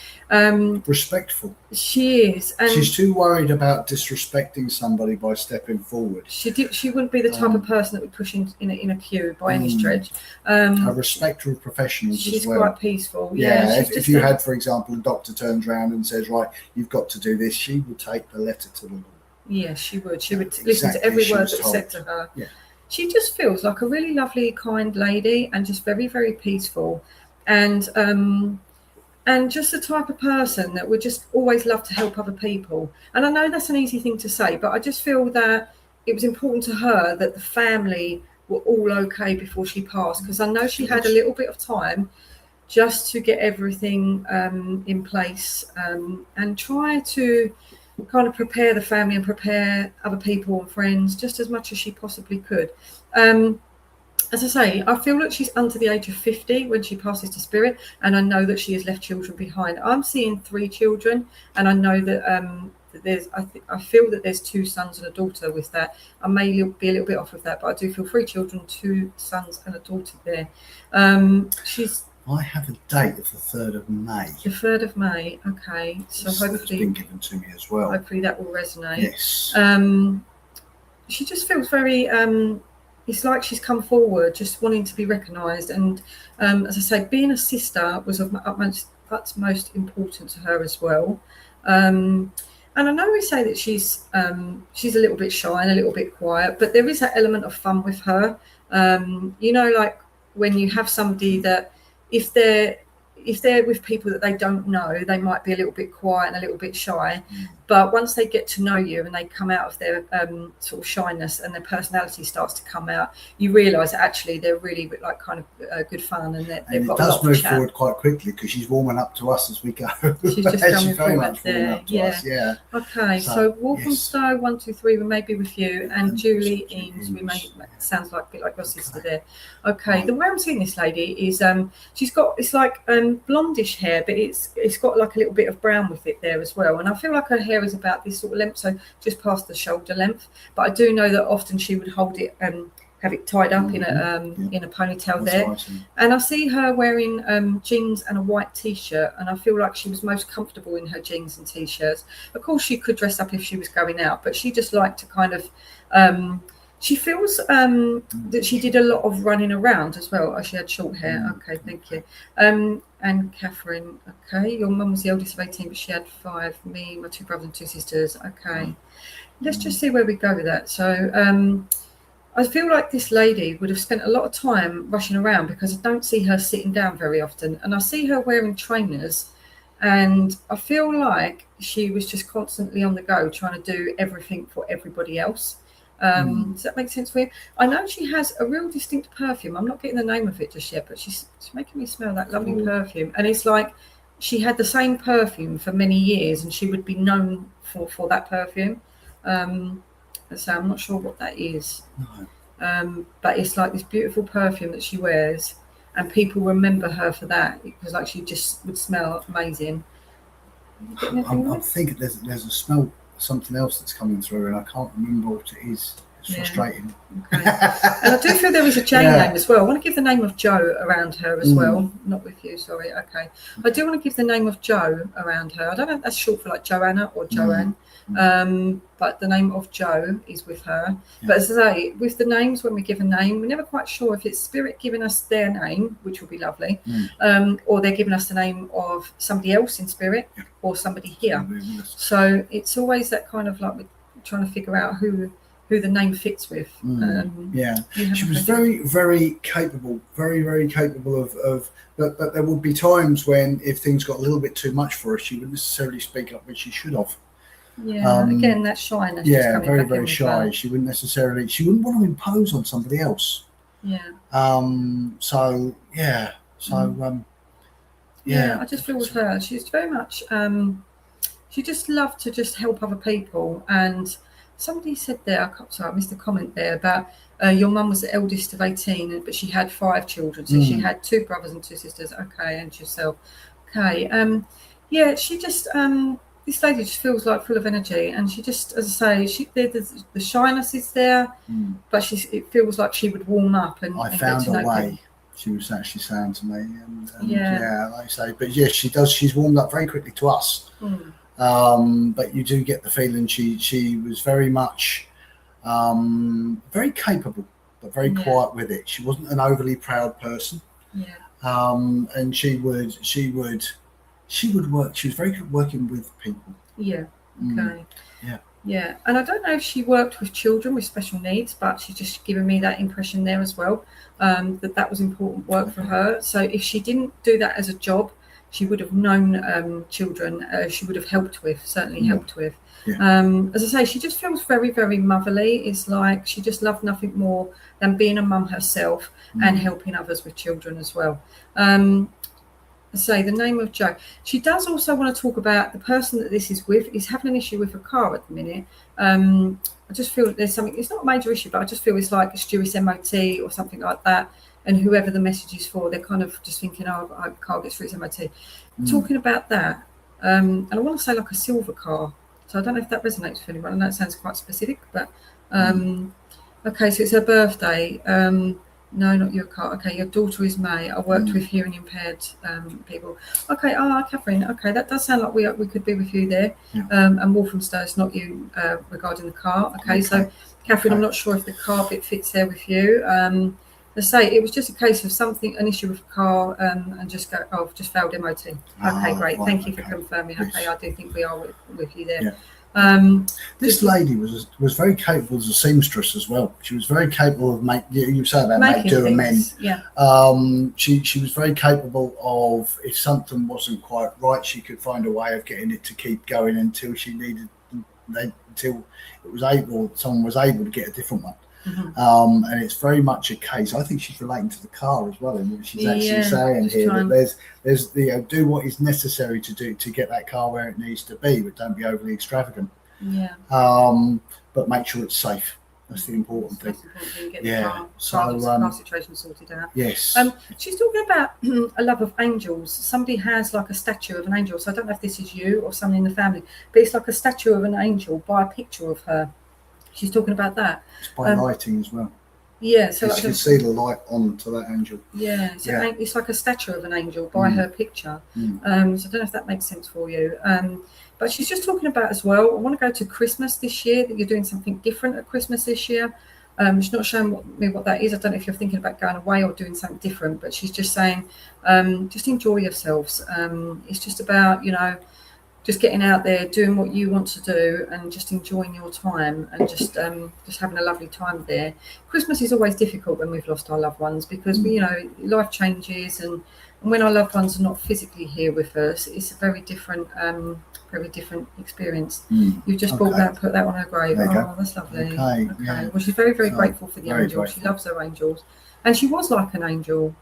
Respectful. She is, and she's too worried about disrespecting somebody by stepping forward. She wouldn't be the type of person that would push in a queue by any stretch. A respecter of professionals as well. She's quite peaceful. Yeah, if you had, for example, a doctor turns around and says, right, you've got to do this, she would take the letter to the law. Yes, she would. She would listen to every word that's said to her. Yeah. She just feels like a really lovely, kind lady, and just very, very peaceful, and just the type of person that would just always love to help other people. And I know that's an easy thing to say, but I just feel that it was important to her that the family were all okay before she passed, because I know she had a little bit of time just to get everything in place, and try to kind of prepare the family and prepare other people and friends just as much as she possibly could. As I say, I feel that she's under the age of 50 when she passes to spirit, and I know that she has left children behind. I'm seeing 3 children, and I know that I feel that there's 2 sons and a daughter with that. I may be a little bit off with that, but I do feel 3 children, 2 sons and a daughter there. I have a date of the 3rd of May. The 3rd of May, okay. So hopefully it's been given to me as well. Hopefully that will resonate. Yes. She just feels very, it's like she's come forward just wanting to be recognised. And as I say, being a sister was of utmost importance to her as well. And I know we say that she's a little bit shy and a little bit quiet, but there is that element of fun with her. Like when you have somebody that, if they're with people that they don't know, they might be a little bit quiet and a little bit shy. But once they get to know you and they come out of their sort of shyness and their personality starts to come out, you realise that actually they're really like kind of good fun, and they've got a lot of chat. It does move forward quite quickly because she's warming up to us as we go. She's just coming forward there. Up to us. Yeah. Okay, so Wolfenstow 123 we may be with you, and Julie Eames, sounds like a bit like your sister there. Okay, the way I'm seeing this lady is she's got, it's like blondish hair, but it's got like a little bit of brown with it there as well, and I feel like her hair is about this sort of length, so just past the shoulder length. But I do know that often she would hold it, have it tied up in a ponytail there. Exciting. And I see her wearing jeans and a white t-shirt, and I feel like she was most comfortable in her jeans and t-shirts. Of course, she could dress up if she was going out, but she just liked to kind of. She feels that she did a lot of running around as well. Oh, she had short hair. Okay, thank you. And Catherine, okay, your mum was the eldest of 18, but she had 5, me, my 2 brothers and 2 sisters. Okay, let's just see where we go with that. So I feel like this lady would have spent a lot of time rushing around, because I don't see her sitting down very often, and I see her wearing trainers, and I feel like she was just constantly on the go trying to do everything for everybody else. Does that make sense for you? I know she has a real distinct perfume. I'm not getting the name of it just yet, but she's making me smell that lovely perfume, and it's like she had the same perfume for many years, and she would be known for that perfume. So I'm not sure what that is. No. But it's like this beautiful perfume that she wears, and people remember her for that, because like she just would smell amazing. I think there's a smell, something else that's coming through, and I can't remember what it is. It's frustrating. Okay. And I do feel there is a Jane name as well. I want to give the name of Joe around her as well. Not with you, sorry. Okay. I do want to give the name of Joe around her. I don't know if that's short for like Joanna or Joanne. But the name of Joe is with her. But as I say, with the names, when we give a name, we're never quite sure if it's spirit giving us their name, which would be lovely, or they're giving us the name of somebody else in spirit or somebody here. So it's always that kind of like we're trying to figure out who the name fits with. She was very, very capable, very capable of but there would be times when, if things got a little bit too much for her, she wouldn't necessarily speak up when she should have. Again, that shyness. Very shy. She wouldn't want to impose on somebody else. I just feel with her, she's very much she just loved to just help other people. And somebody said there, I missed a comment there about your mum was the eldest of 18, but she had 5 children, so she had 2 brothers and 2 sisters, and yourself. She just this lady just feels like full of energy, and she just, as I say, the shyness is there, but it feels like she would warm up and found a way. People. She was actually saying to me, and like I say, but yes, she does. She's warmed up very quickly to us. But you do get the feeling she was very much very capable, but very quiet with it. She wasn't an overly proud person. And she would work. She was very good working with people. And I don't know if she worked with children with special needs, but she's just given me that impression there as well, that was important work for her. So if she didn't do that as a job, she would have known children. She would have helped with. As I say, she just feels very, very motherly. It's like she just loved nothing more than being a mum herself and helping others with children as well. Say the name of Joe. She does also want to talk about the person that this is with is having an issue with a car at the minute. I just feel that there's something, it's not a major issue, but I just feel it's like a Stewis MOT or something like that. And whoever the message is for, they're kind of just thinking, oh, I can't get through its MOT. Talking about that, and I want to say like a silver car. So I don't know if that resonates with anyone. I know it sounds quite specific, but okay, so it's her birthday. No, not your car. Okay, your daughter is May. I worked with hearing impaired people. Okay, Catherine. Okay, that does sound like we could be with you there. And Walthamstow is not you regarding the car. Okay, so Catherine, I'm not sure if the car bit fits there with you. Let's say it was just a case of an issue with the car, and just just failed MOT. Okay, great. Thank you for confirming. Yes. Okay, I do think we are with you there. This lady was very capable as a seamstress as well. She was very capable of you say about make do and mend. She was very capable of, if something wasn't quite right, she could find a way of getting it to keep going until someone was able to get a different one. And it's very much a case. I think she's relating to the car as well, and what she's actually saying here that there's do what is necessary to do to get that car where it needs to be, but don't be overly extravagant. But make sure it's safe. That's the important thing. Get the car situation sorted out. Yes. She's talking about a love of angels. Somebody has like a statue of an angel. So I don't know if this is you or someone in the family, but it's like a statue of an angel by a picture of her. She's talking about that. It's by lighting as well. So you can see the light onto that angel. It's like a statue of an angel by her picture. So I don't know if that makes sense for you. But she's just talking about as well, I want to go to Christmas this year, that you're doing something different at Christmas this year. She's not showing me what that is. I don't know if you're thinking about going away or doing something different, but she's just saying, just enjoy yourselves. It's just about, just getting out there, doing what you want to do, and just enjoying your time, and just having a lovely time there. Christmas is always difficult when we've lost our loved ones, because we, life changes, and when our loved ones are not physically here with us, it's a very different experience. You've just put that on her grave. Oh, that's lovely. Okay. Yeah. Well, she's very, very So, grateful for the very angels. grateful. She loves her angels, and she was like an angel.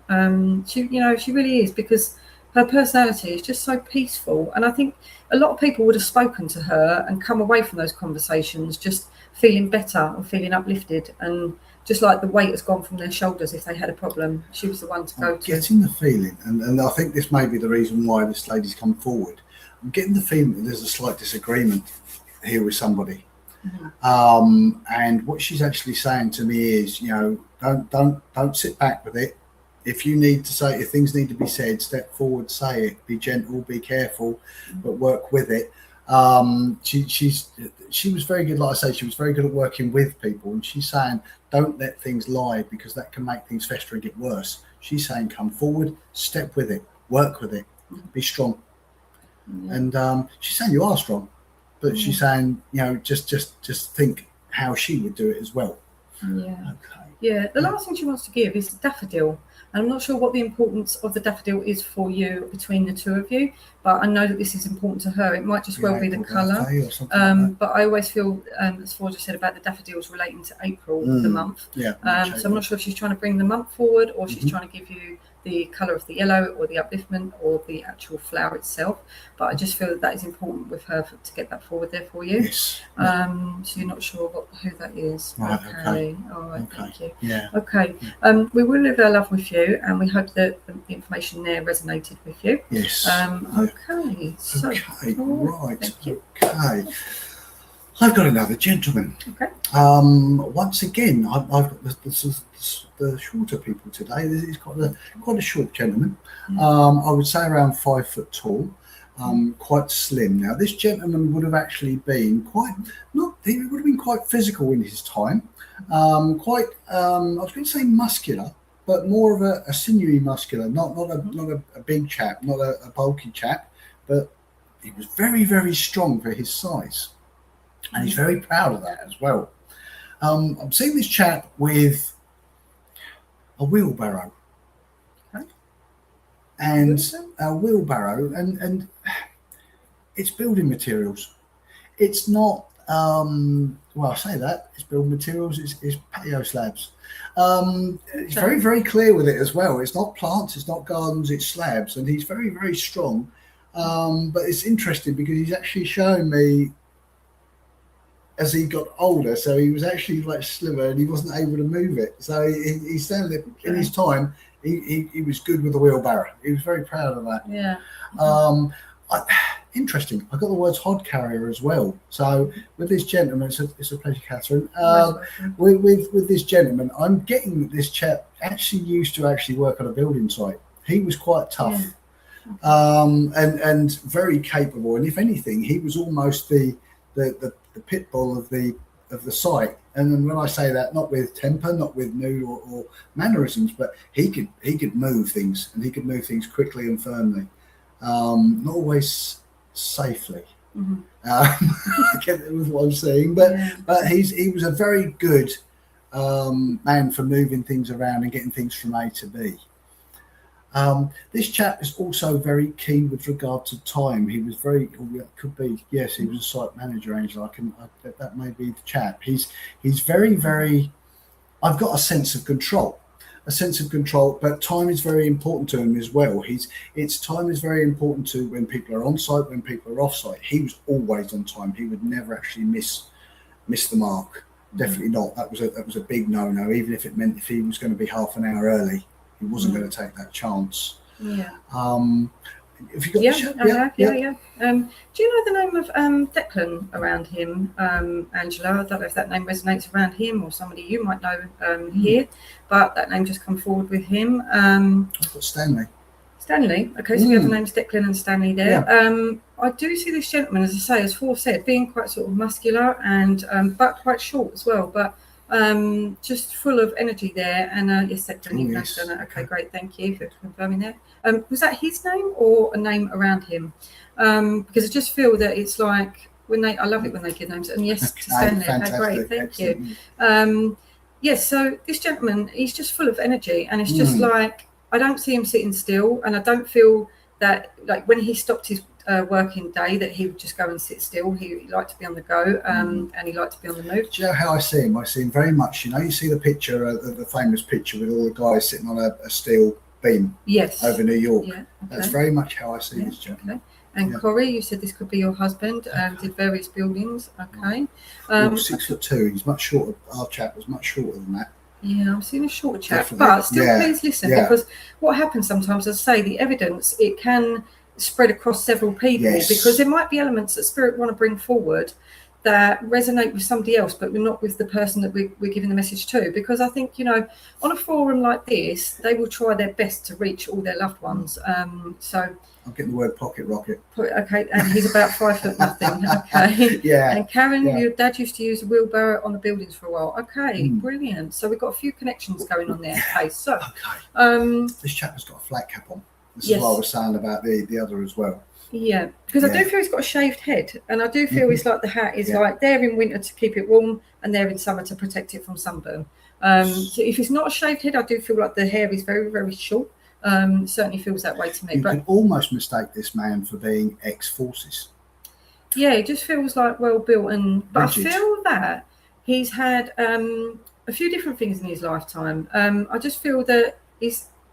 She really is, because her personality is just so peaceful. And I think a lot of people would have spoken to her and come away from those conversations just feeling better and feeling uplifted, and just like the weight has gone from their shoulders if they had a problem. She was the one to go to. Getting the feeling, and I think this may be the reason why this lady's come forward. I'm getting the feeling that there's a slight disagreement here with somebody. And what she's actually saying to me is, don't sit back with it. If you need to say, if things need to be said, step forward, say it. Be gentle, be careful, but work with it. She was very good, like I say, she was very good at working with people, and she's saying, don't let things lie, because that can make things fester and get worse. She's saying, come forward, step with it, work with it, be strong. And she's saying you are strong, but she's saying, just think how she would do it as well. The last thing she wants to give is the daffodil. I'm not sure what the importance of the daffodil is for you between the two of you, but I know that this is important to her. It might just well be the colour. But I always feel, as Thor just said about the daffodils relating to April, the month. So I'm not sure if she's trying to bring the month forward, or she's trying to give you the colour of the yellow, or the upliftment, or the actual flower itself. But I just feel that is important with her to get that forward there for you. Yes. So you're not sure who that is. Right, okay. All right, thank you. Yeah. Okay. We will live our love with you, and we hope that the information there resonated with you. Yes. Okay. So, Right. Thank you. Okay. I've got another gentleman. Okay. Once again, I've got the shorter people today. He's quite a short gentleman. I would say around 5 foot tall. Quite slim. Now, this gentleman would have actually been he would have been quite physical in his time. I was going to say muscular, but more of a sinewy muscular, not a big chap, not a bulky chap, but he was very, very strong for his size. And he's very proud of that as well. I'm seeing this chap with a wheelbarrow. Okay. And a wheelbarrow, and it's building materials. It's not, I say that, it's building materials, it's patio slabs. It's very, very clear with it as well. It's not plants, it's not gardens, it's slabs. And he's very, very strong. But it's interesting because he's actually showing me as he got older, so he was actually much slimmer and he wasn't able to move it. So he's standing there in his time. He was good with the wheelbarrow. He was very proud of that. Yeah. Interesting. I got the words hod carrier as well. So with this gentleman, it's a pleasure, Catherine. With this gentleman, I'm getting that this chap actually used to work on a building site. He was quite tough, and very capable. And if anything, he was almost the pit bull of the site. And then when I say that, not with temper, not with mood or mannerisms, but he could move things, and he could move things quickly and firmly, not always safely. I get it with what I'm saying, but he was a very good man for moving things around and getting things from A to B. This chap is also very keen with regard to time. He was he was a site manager, Angela. That may be the chap. He's very, very, I've got a sense of control, but time is very important to him as well. Time is very important to when people are on site, when people are off site. He was always on time. He would never actually miss the mark. Definitely not. That was a big no-no, even if it meant if he was going to be half an hour early. He wasn't going to take that chance. Yeah. If you got the chat? Do you know the name of Declan around him, Angela? I don't know if that name resonates around him or somebody you might know here, but that name just come forward with him. I've got Stanley. Stanley. Okay, so we have the names Declan and Stanley there. Yeah. I do see this gentleman, as I say, as Thor said, being quite sort of muscular and but quite short as well. But just full of energy there. And yes, that clinic. yes. Okay, great, thank you for confirming that. Was that his name or a name around him? Because I just feel that it's like when I love it when they give names. And yes, to Stanley. Okay, great, thank you. Yes, so this gentleman, he's just full of energy, and it's just like I don't see him sitting still, and I don't feel that like when he stopped his working day that he would just go and sit still. He liked to be on the go, and he liked to be on the move. Do you know how I see him? I see him very much. You see the picture, the famous picture with all the guys sitting on a steel beam. Yes. Over New York. Yeah. Okay. That's very much how I see this gentleman. Okay. And Corey, you said this could be your husband. Did various buildings. Okay. 6'2". He's much shorter. Our chap was much shorter than that. Yeah, I'm seeing a shorter chap, Definitely. but still, please listen, because what happens sometimes, as I say, the evidence it can spread across several people, because there might be elements that spirit want to bring forward that resonate with somebody else, but not with the person that we're giving the message to. Because I think, on a forum like this, they will try their best to reach all their loved ones. So I'm getting the word pocket rocket. Okay, and he's about 5 foot nothing. Okay. Yeah. And Karen, your dad used to use a wheelbarrow on the buildings for a while. Okay, brilliant. So we've got a few connections going on there. Okay, so this chap has got a flat cap on. This is what I was saying about the other as well. Yeah, because I do feel he's got a shaved head, and I do feel it's like the hat is like there in winter to keep it warm, and there in summer to protect it from sunburn. So if it's not a shaved head, I do feel like the hair is very, very short. Certainly feels that way to me. You could almost mistake this man for being ex-forces. Yeah, it just feels like well built, but I feel that he's had a few different things in his lifetime. I just feel that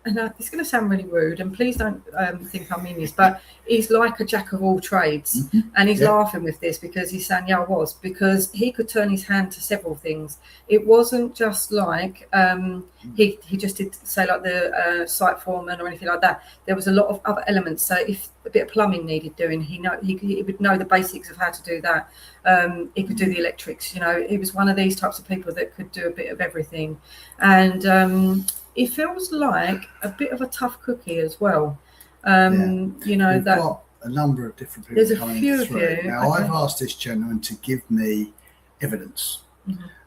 and it's going to sound really rude, and please don't think I mean this, but he's like a jack of all trades, and he's laughing with this because he's saying, yeah, I was, because he could turn his hand to several things. It wasn't just like he just did say like the site foreman or anything like that. There was a lot of other elements. So if a bit of plumbing needed doing, he would know the basics of how to do that. He could do the electrics. He was one of these types of people that could do a bit of everything, and it feels like a bit of a tough cookie as well. We've got a number of different people coming through. Now, okay. I've asked this gentleman to give me evidence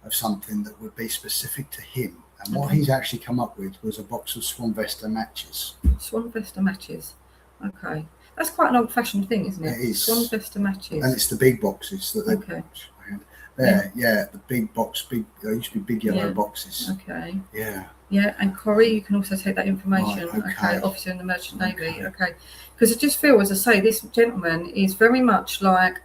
of something that would be specific to him. And what he's actually come up with was a box of Swan Vesta matches. Swan Vesta matches. Okay. That's quite an old-fashioned thing, isn't it? It is. Swan Vesta matches. And it's the big boxes that they the big box, they used to be big yellow boxes. Okay. Yeah. Yeah, and Corey, you can also take that information. Right, okay. Officer in the Merchant Navy. Okay. Because I just feel, as I say, this gentleman is very much like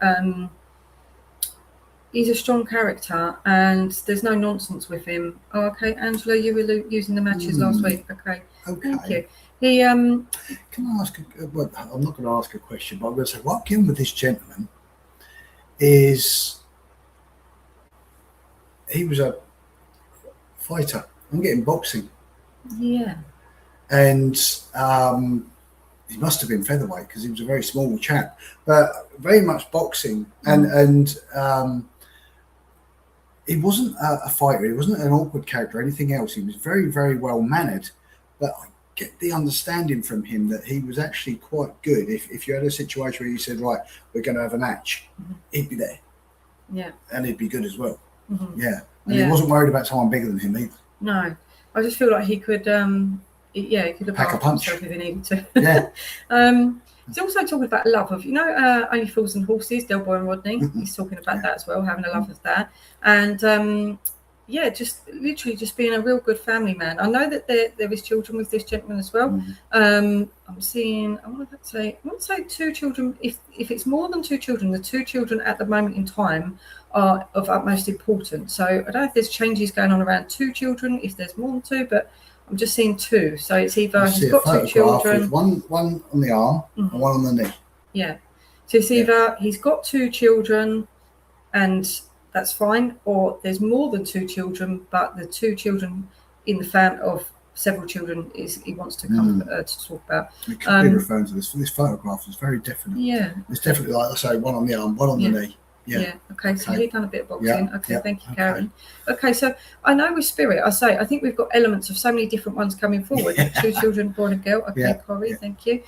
he's a strong character, and there's no nonsense with him. Oh, okay, Angela, you were using the matches last week. Okay. Thank you. He Can I ask? Well, I'm not going to ask a question, but I'm going to say what I'm getting with this gentleman is he was a fighter. I'm getting boxing. Yeah. And he must have been featherweight because he was a very small chap, but very much boxing. And he wasn't a fighter. He wasn't an awkward character or anything else. He was very, very well mannered. But I get the understanding from him that he was actually quite good. If you had a situation where you said, right, we're going to have a match, he'd be there. Yeah. And he'd be good as well. Yeah. And he wasn't worried about someone bigger than him either. No, I just feel like he could, he could have pack a punch if he needed to. Yeah. He's also talking about love of, Only Fools and Horses, Del Boy and Rodney. He's talking about that as well, having a love of that. And just literally just being a real good family man. I know that there is children with this gentleman as well. I'm seeing, I want to say 2 children. If it's more than 2 children, the 2 children at the moment in time are of utmost importance. So I don't know if there's changes going on around 2 children, if there's more than 2, but I'm just seeing 2. So it's either he's got 2 children. One on the arm and one on the knee. Yeah. So it's either he's got 2 children and that's fine, or there's more than 2 children, but the 2 children in the family of several children he wants to come to talk about. It could be referring to this photograph is very definite. Yeah. It's definitely like I say, one on the arm, one on the knee. Yeah. Okay. So Okay. he'd done a bit of boxing. Okay. Yeah. Thank you, Okay. Karen. Okay. So I know with Spirit, I think we've got elements of so many different ones coming forward. Yeah. 2 children, boy and a girl. Okay, Yeah, Corey. yeah. Thank you.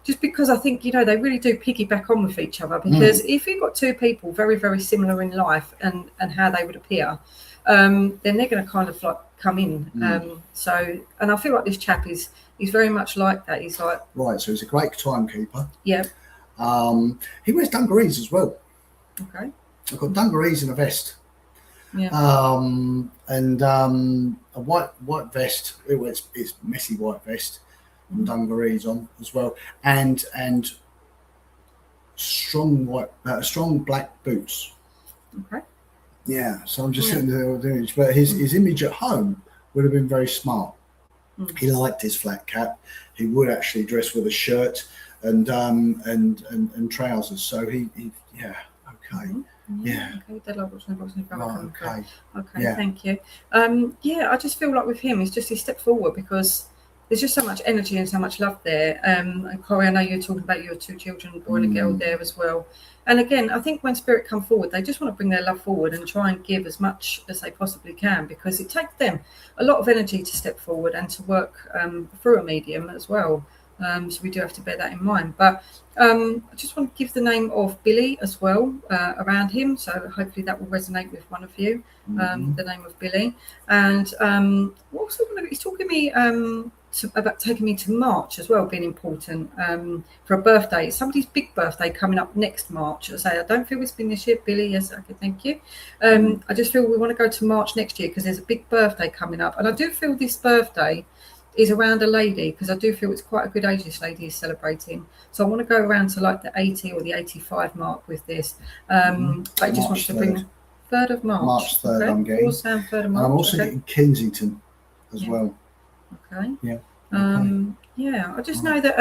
Just because I think they really do piggyback on with each other. Because if you've got 2 people very, very similar in life and how they would appear, then they're going to kind of like come in. And I feel like this chap is very much like that. He's like, Right, so he's a great timekeeper. yeah, He wears dungarees as well. okay, I've got dungarees and a vest. yeah, And a white vest. It's messy white vest and dungarees on as well, and strong black boots. okay. Yeah, so I'm just Yeah. sitting there with the image, but his image at home would have been very smart. Mm. He liked his flat cap. He would actually dress with a shirt and trousers. So he yeah, okay. Yeah. Okay, deadline boxing, Right, okay. Okay, Yeah. thank you. I just feel like with him, he stepped forward because there's just so much energy and so much love there. And Corey, I know you're talking about your 2 children, a boy and a girl there as well. And again, I think when Spirit come forward, they just want to bring their love forward and try and give as much as they possibly can, because it takes them a lot of energy to step forward and to work through a medium as well. So we do have to bear that in mind. But I just want to give the name of Billy as well around him. So hopefully that will resonate with one of you, the name of Billy. And also he's talking to me about taking me to March as well, being important for a birthday. It's somebody's big birthday coming up next March. I don't feel it's been this year, Billy. Yes, okay, thank you. I just feel we want to go to March next year because there's a big birthday coming up. And I do feel this birthday is around a lady, because I do feel it's quite a good age this lady is celebrating. So I want to go around to like the 80 or the 85 mark with this. But I just want to bring 3rd of March. March 3rd, okay? I'm getting. 3rd of March. And I'm also getting Kensington as well. Okay. Yeah. I just know that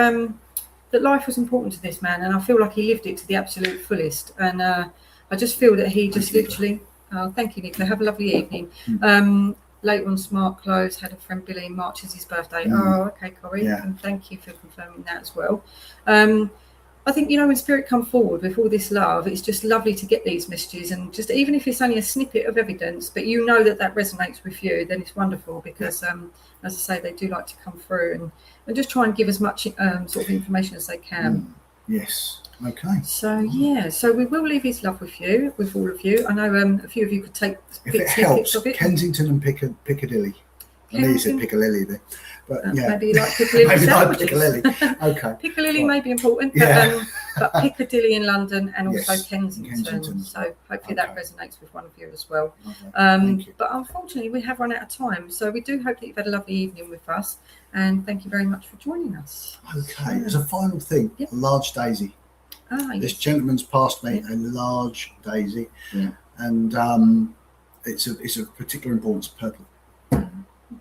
that life was important to this man, and I feel like he lived it to the absolute fullest. And I just feel that he just literally. Oh, thank you, Nicola. Have a lovely evening. Later on, Smart Clothes had a friend Billy. March is his birthday. Oh, okay, Corey. Yeah. And thank you for confirming that as well. I think, when Spirit come forward with all this love, it's just lovely to get these messages, and just even if it's only a snippet of evidence, but that resonates with you, then it's wonderful, because as I say, they do like to come through and just try and give as much sort of information as they can. Yes. Okay. So we will leave his love with all of you. I know a few of you could take If it snippets helps, of it. Kensington and Piccadilly. I know you said Piccadilly there, but yeah. Maybe like Piccadilly Maybe like sandwiches. Piccadilly. Okay. Piccadilly Right. may be important, Yeah. but Piccadilly in London, and also Yes, Kensington. Kensington. So hopefully that Okay. resonates with one of you as well. Okay. Thank you. But unfortunately, we have run out of time. So we do hope that you've had a lovely evening with us, and thank you very much for joining us. Okay. As a final thing, Yep. a large daisy. This Yes. gentleman's passed me a large daisy, Yeah. and it's of particular importance, purple.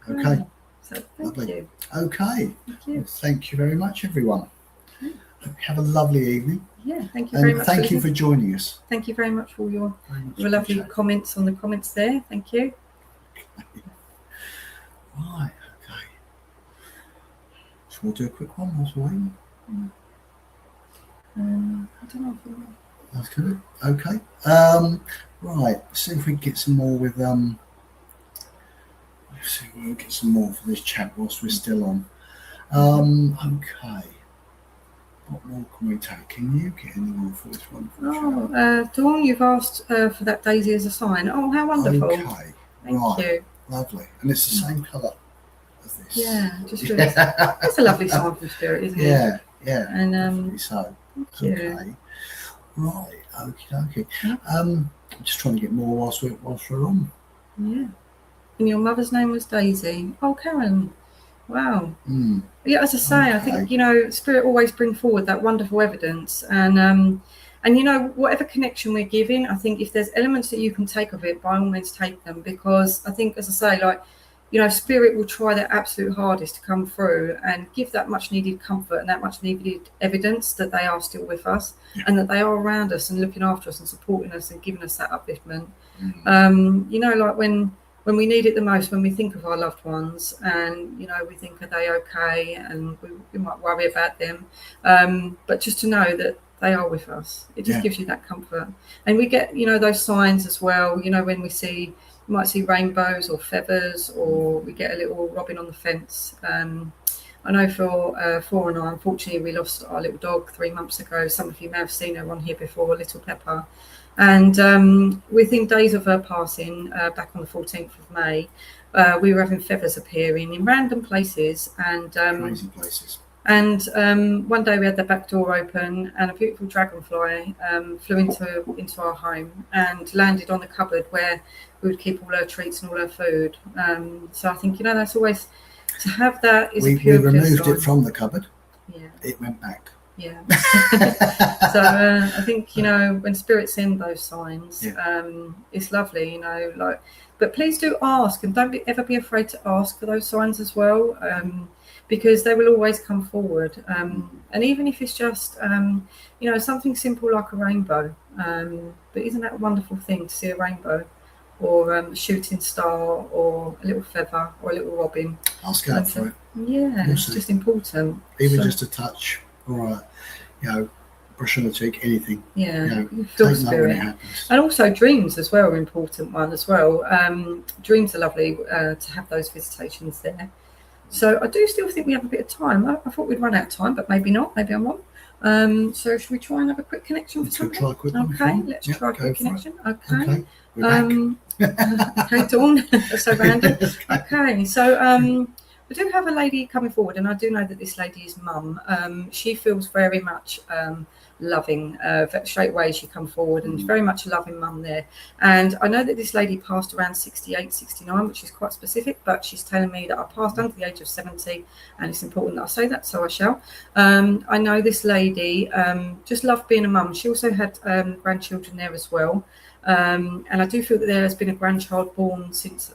Okay. So thank Lovely. you. Okay. Thank you. Thank you very much, everyone. Have a lovely evening, Yeah, thank you very and much. thank you listening. for joining us. Thank you very much for your Very much lovely appreciated. comments on the comments there. Thank you. Right. Okay. So we'll do a quick one whilst we're waiting. I don't know if you That's good. Okay. Right. See if we can get some more with Let's see if we can get some more for this chat whilst we're still on. Okay. What more can we take? Can you get any more for this wonderful chat? Dawn, you've asked for that daisy as a sign. Oh, how wonderful. Okay. Thank Right. you. Lovely. And it's the same colour as this. Yeah, just really, it's a lovely sign from Spirit, isn't it? Yeah. Yeah. And Definitely so. thank you. Okay. Right. Okay. Yeah. I'm just trying to get more whilst we're on. Yeah. And your mother's name was Daisy. Oh, Karen. Wow. Mm. Yeah, as I say, I think Spirit always bring forward that wonderful evidence, and whatever connection we're giving, I think if there's elements that you can take of it, by all means take them, because I think, as I say, Spirit will try their absolute hardest to come through and give that much needed comfort and that much needed evidence that they are still with us, and that they are around us and looking after us and supporting us and giving us that upliftment. When we need it the most, when we think of our loved ones, and we think, are they okay, and we might worry about them, but just to know that they are with us. It just Yeah. gives you that comfort. And we get, those signs as well, when we might see rainbows or feathers, or we get a little robin on the fence. I know for Thor and I, unfortunately, we lost our little dog 3 months ago. Some of you may have seen her on here before, Little Pepper. And within days of her passing, back on the 14th of May, we were having feathers appearing in random places. And Crazy places. And one day we had the back door open, and a beautiful dragonfly flew into our home and landed on the cupboard where we would keep all our treats and all our food. So I think, that's always, to have that is We a pure removed sign. it from the cupboard. Yeah. It went back. Yeah. So I think, when spirits send those signs, it's lovely, but please do ask, and don't ever be afraid to ask for those signs as well. Because they will always come forward. And even if it's just, something simple like a rainbow. But isn't that a wonderful thing to see a rainbow, or a shooting star, or a little feather, or a little robin? Ask out for it. Yeah, it's just important. Even just a touch, or brush on the cheek, anything. Yeah, you feel take note when it spirit. happens. And also dreams as well are an important one as well. Dreams are lovely to have those visitations there. So I do still think we have a bit of time. I thought we'd run out of time, but maybe not. Maybe I'm wrong. So should we try and have a quick connection for something? Try a quick one. Okay, let's try a quick connection. Okay, we're back. Okay, Dawn. That's so random. Okay, so we do have a lady coming forward, and I do know that this lady is Mum. She feels very much loving. Straight away she come forward, and very much a loving mum there. And I know that this lady passed around 68, 69, which is quite specific, but she's telling me that I passed under the age of 70, and it's important that I say that, so I shall. I know this lady just loved being a mum. She also had grandchildren there as well. And I do feel that there has been a grandchild born since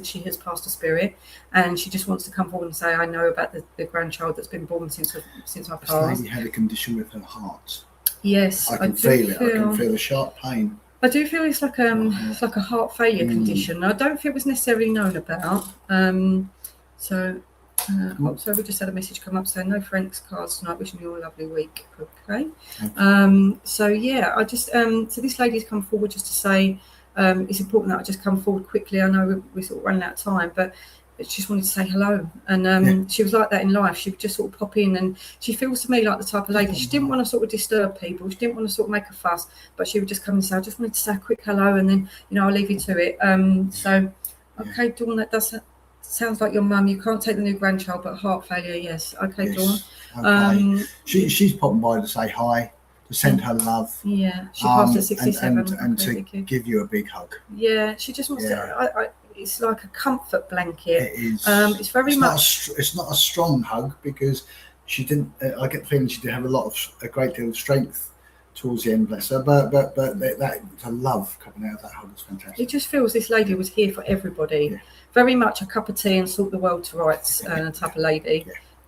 she has passed a spirit, and she just wants to come forward and say, I know about the grandchild that's been born since I This passed. lady had a condition with her heart. Yes, I can feel it. I can feel a sharp pain. I do feel it's like a heart failure condition. I don't feel it was necessarily known about. So we just had a message come up saying no Frank's cards tonight, wishing you all a lovely week. Okay. So yeah, I just so this lady's come forward just to say it's important that I just come forward quickly. I know we're sort of running out of time, but she just wanted to say hello. And she was like that in life. She would just sort of pop in, and she feels to me like the type of lady. She didn't want to sort of disturb people. She didn't want to sort of make a fuss, but she would just come and say, I just wanted to say a quick hello, and then, I'll leave you to it. Okay, Dawn, that does sounds like your mum. You can't take the new grandchild, but heart failure, yes. Okay, Yes. Dawn. Okay. She's popping by to say hi, to send her love. Yeah, she passed at 67. and Okay, to thank you. give you a big hug. Yeah, she just wants to. It's like a comfort blanket. It is. It's very much. It's not a strong hug, because she didn't. I get the feeling she did have a great deal of strength towards the end, bless her. But that the love coming out of that hug was fantastic. It just feels this lady was here for everybody. Yeah. Very much a cup of tea and sort the world to rights type of lady.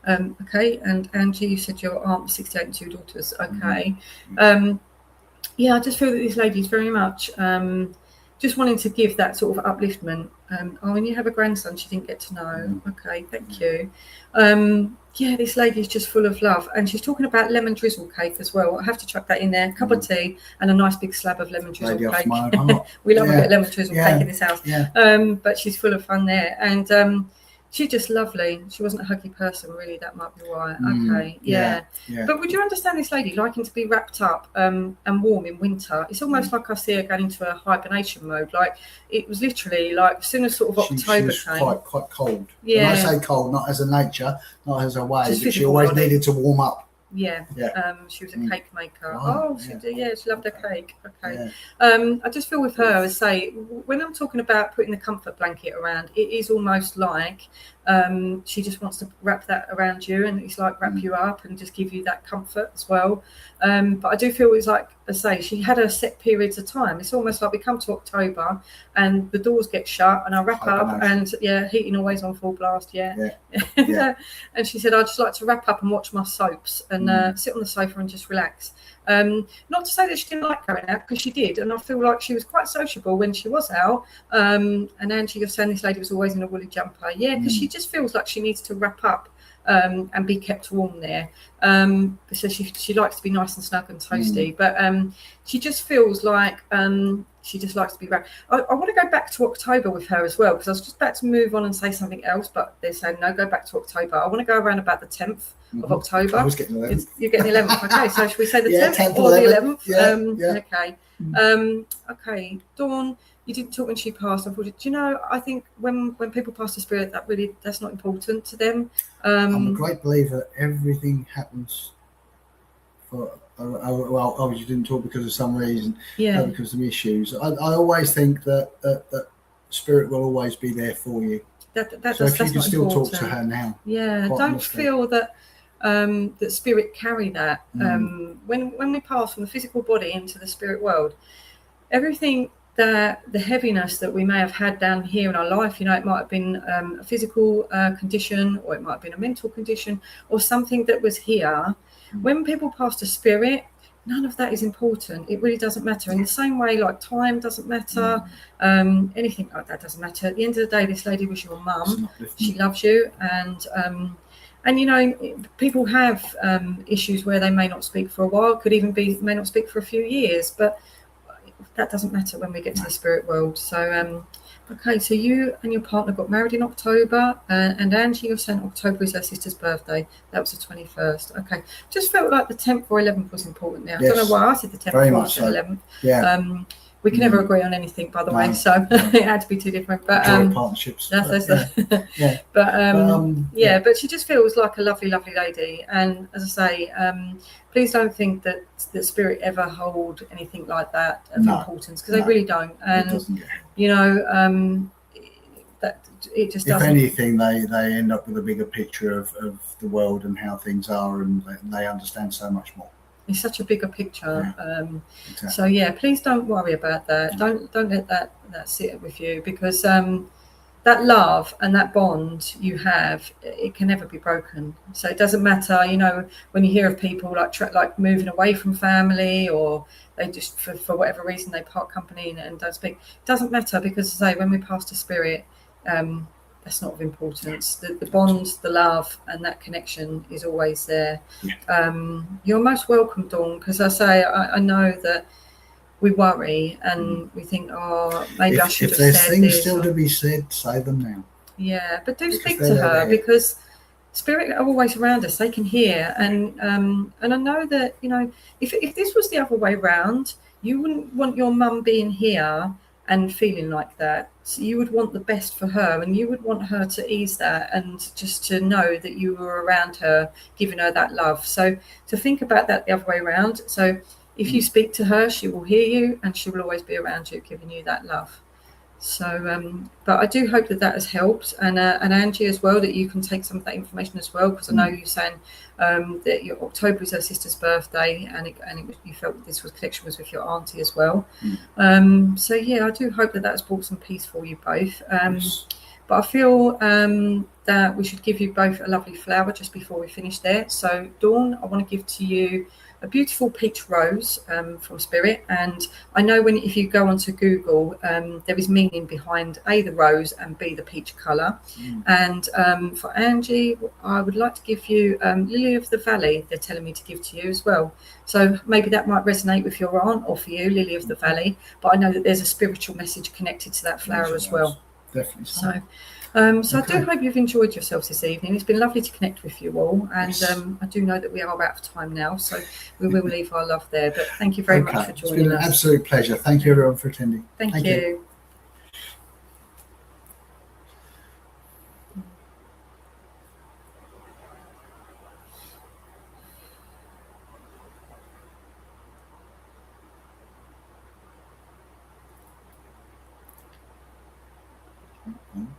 Yeah. Okay, and Angie, you said your aunt was 68 and 2 daughters. Okay. Mm-hmm. I just feel that this lady is very much just wanting to give that sort of upliftment. When you have a grandson she didn't get to know. Okay, thank you. This lady is just full of love, and she's talking about lemon drizzle cake as well. I have to chuck that in there. Cup of tea and a nice big slab of lemon drizzle cake. We love a bit of lemon drizzle cake in this house. But she's full of fun there, and she's just lovely. She wasn't a huggy person, really. That might be why. Okay, yeah. But would you understand this lady liking to be wrapped up and warm in winter? It's almost like I see her going into a hibernation mode. Like, it was literally like as soon as sort of October came. Quite cold. Yeah. When I say cold, not as a nature, not as a way, Just but she always body. needed to warm up. Yeah. She was a cake maker. Right. She did. Yeah, she loved her cake. Okay. I just feel with her, I say, when I'm talking about putting the comfort blanket around, it is almost like she just wants to wrap that around you, and it's like wrap you up and just give you that comfort as well. But I do feel it's like, I say, she had her set periods of time. It's almost like we come to October and the doors get shut and I wrap up, and heating always on full blast. And she said, I'd just like to wrap up and watch my soaps and sit on the sofa and just relax. Not to say that she didn't like going out, because she did, and I feel like she was quite sociable when she was out. And Angie was saying this lady was always in a woolly jumper. Because she just feels like she needs to wrap up and be kept warm there. So she likes to be nice and snug and toasty, but she just feels like she just likes to be around. I want to go back to October with her as well, because I was just about to move on and say something else, but they're saying no, go back to October. I want to go around about the 10th of October. I was getting the 11th. You're getting the 11th. Okay, so should we say the Yeah, 10th 10th or the 11th. 11th? Yeah. Okay. Okay. Dawn, you didn't talk when she passed. Do you know, I think when people pass the spirit, that's not important to them. I'm a great believer that everything happens for well, you didn't talk because of some reason, no, because of issues. I always think that spirit will always be there for you. So if you can still talk to her now. Yeah, don't honestly. feel that that spirit carry that. When we pass from the physical body into the spirit world, everything that the heaviness that we may have had down here in our life, it might have been a physical condition, or it might have been a mental condition, or something that was here. When people pass to spirit, none of that is important. It really doesn't matter. In the same way, like time doesn't matter, anything like that doesn't matter. At the end of the day, this lady was your mum. She loves you, and people have issues where they may not speak for a while, may not speak for a few years, but that doesn't matter when we get to the spirit world. So okay, so you and your partner got married in October, and Angie, you're saying October is her sister's birthday. That was the 21st. Okay, just felt like the 10th or 11th was important there. I don't know why I said the 10th or 11th. Yeah. We can never agree on anything, by the way, so it had to be two different. But partnerships. But she just feels like a lovely, lovely lady. And as I say, please don't think that the spirit ever hold anything like that of importance, because they really don't. And that it just doesn't. If anything, they end up with a bigger picture of the world and how things are, and they understand so much more. It's such a bigger picture. Exactly. So yeah, please don't worry about that. Don't let that sit with you, because that love and that bond you have, it can never be broken. So it doesn't matter, when you hear of people like moving away from family, or they just for whatever reason they part company and don't speak. It doesn't matter, because as I say, when we pass to spirit, that's not of importance. The bond, the love, and that connection is always there. You're most welcome, Dawn, because I say I know that we worry and we think, maybe I should have said this. If there's things still to be said, say them now. Yeah, but do speak to her, because spirit are always around us. They can hear, and I know that if this was the other way round, you wouldn't want your mum being here and feeling like that. So you would want the best for her, and you would want her to ease that, and just to know that you were around her, giving her that love. So to think about that the other way around. So if you speak to her, she will hear you, and she will always be around you, giving you that love. So, but I do hope that has helped, and Angie as well, that you can take some of that information as well, because I know you're saying that your October is her sister's birthday, and you felt that this connection was with your auntie as well. So yeah, I do hope that has brought some peace for you both. But I feel that we should give you both a lovely flower just before we finish there. So Dawn, I want to give to you a beautiful peach rose from Spirit, and I know if you go onto Google, there is meaning behind A, the rose, and B, the peach colour. And for Angie, I would like to give you Lily of the Valley. They're telling me to give to you as well. So maybe that might resonate with your aunt, or for you, Lily of the Valley. But I know that there's a spiritual message connected to that flower as well. Definitely. So I do hope you've enjoyed yourselves this evening. It's been lovely to connect with you all, and I do know that we are out of time now, so we will leave our love there. But thank you very much for joining us. It's been an absolute pleasure. Thank you everyone for attending. Thank you. Mm-hmm.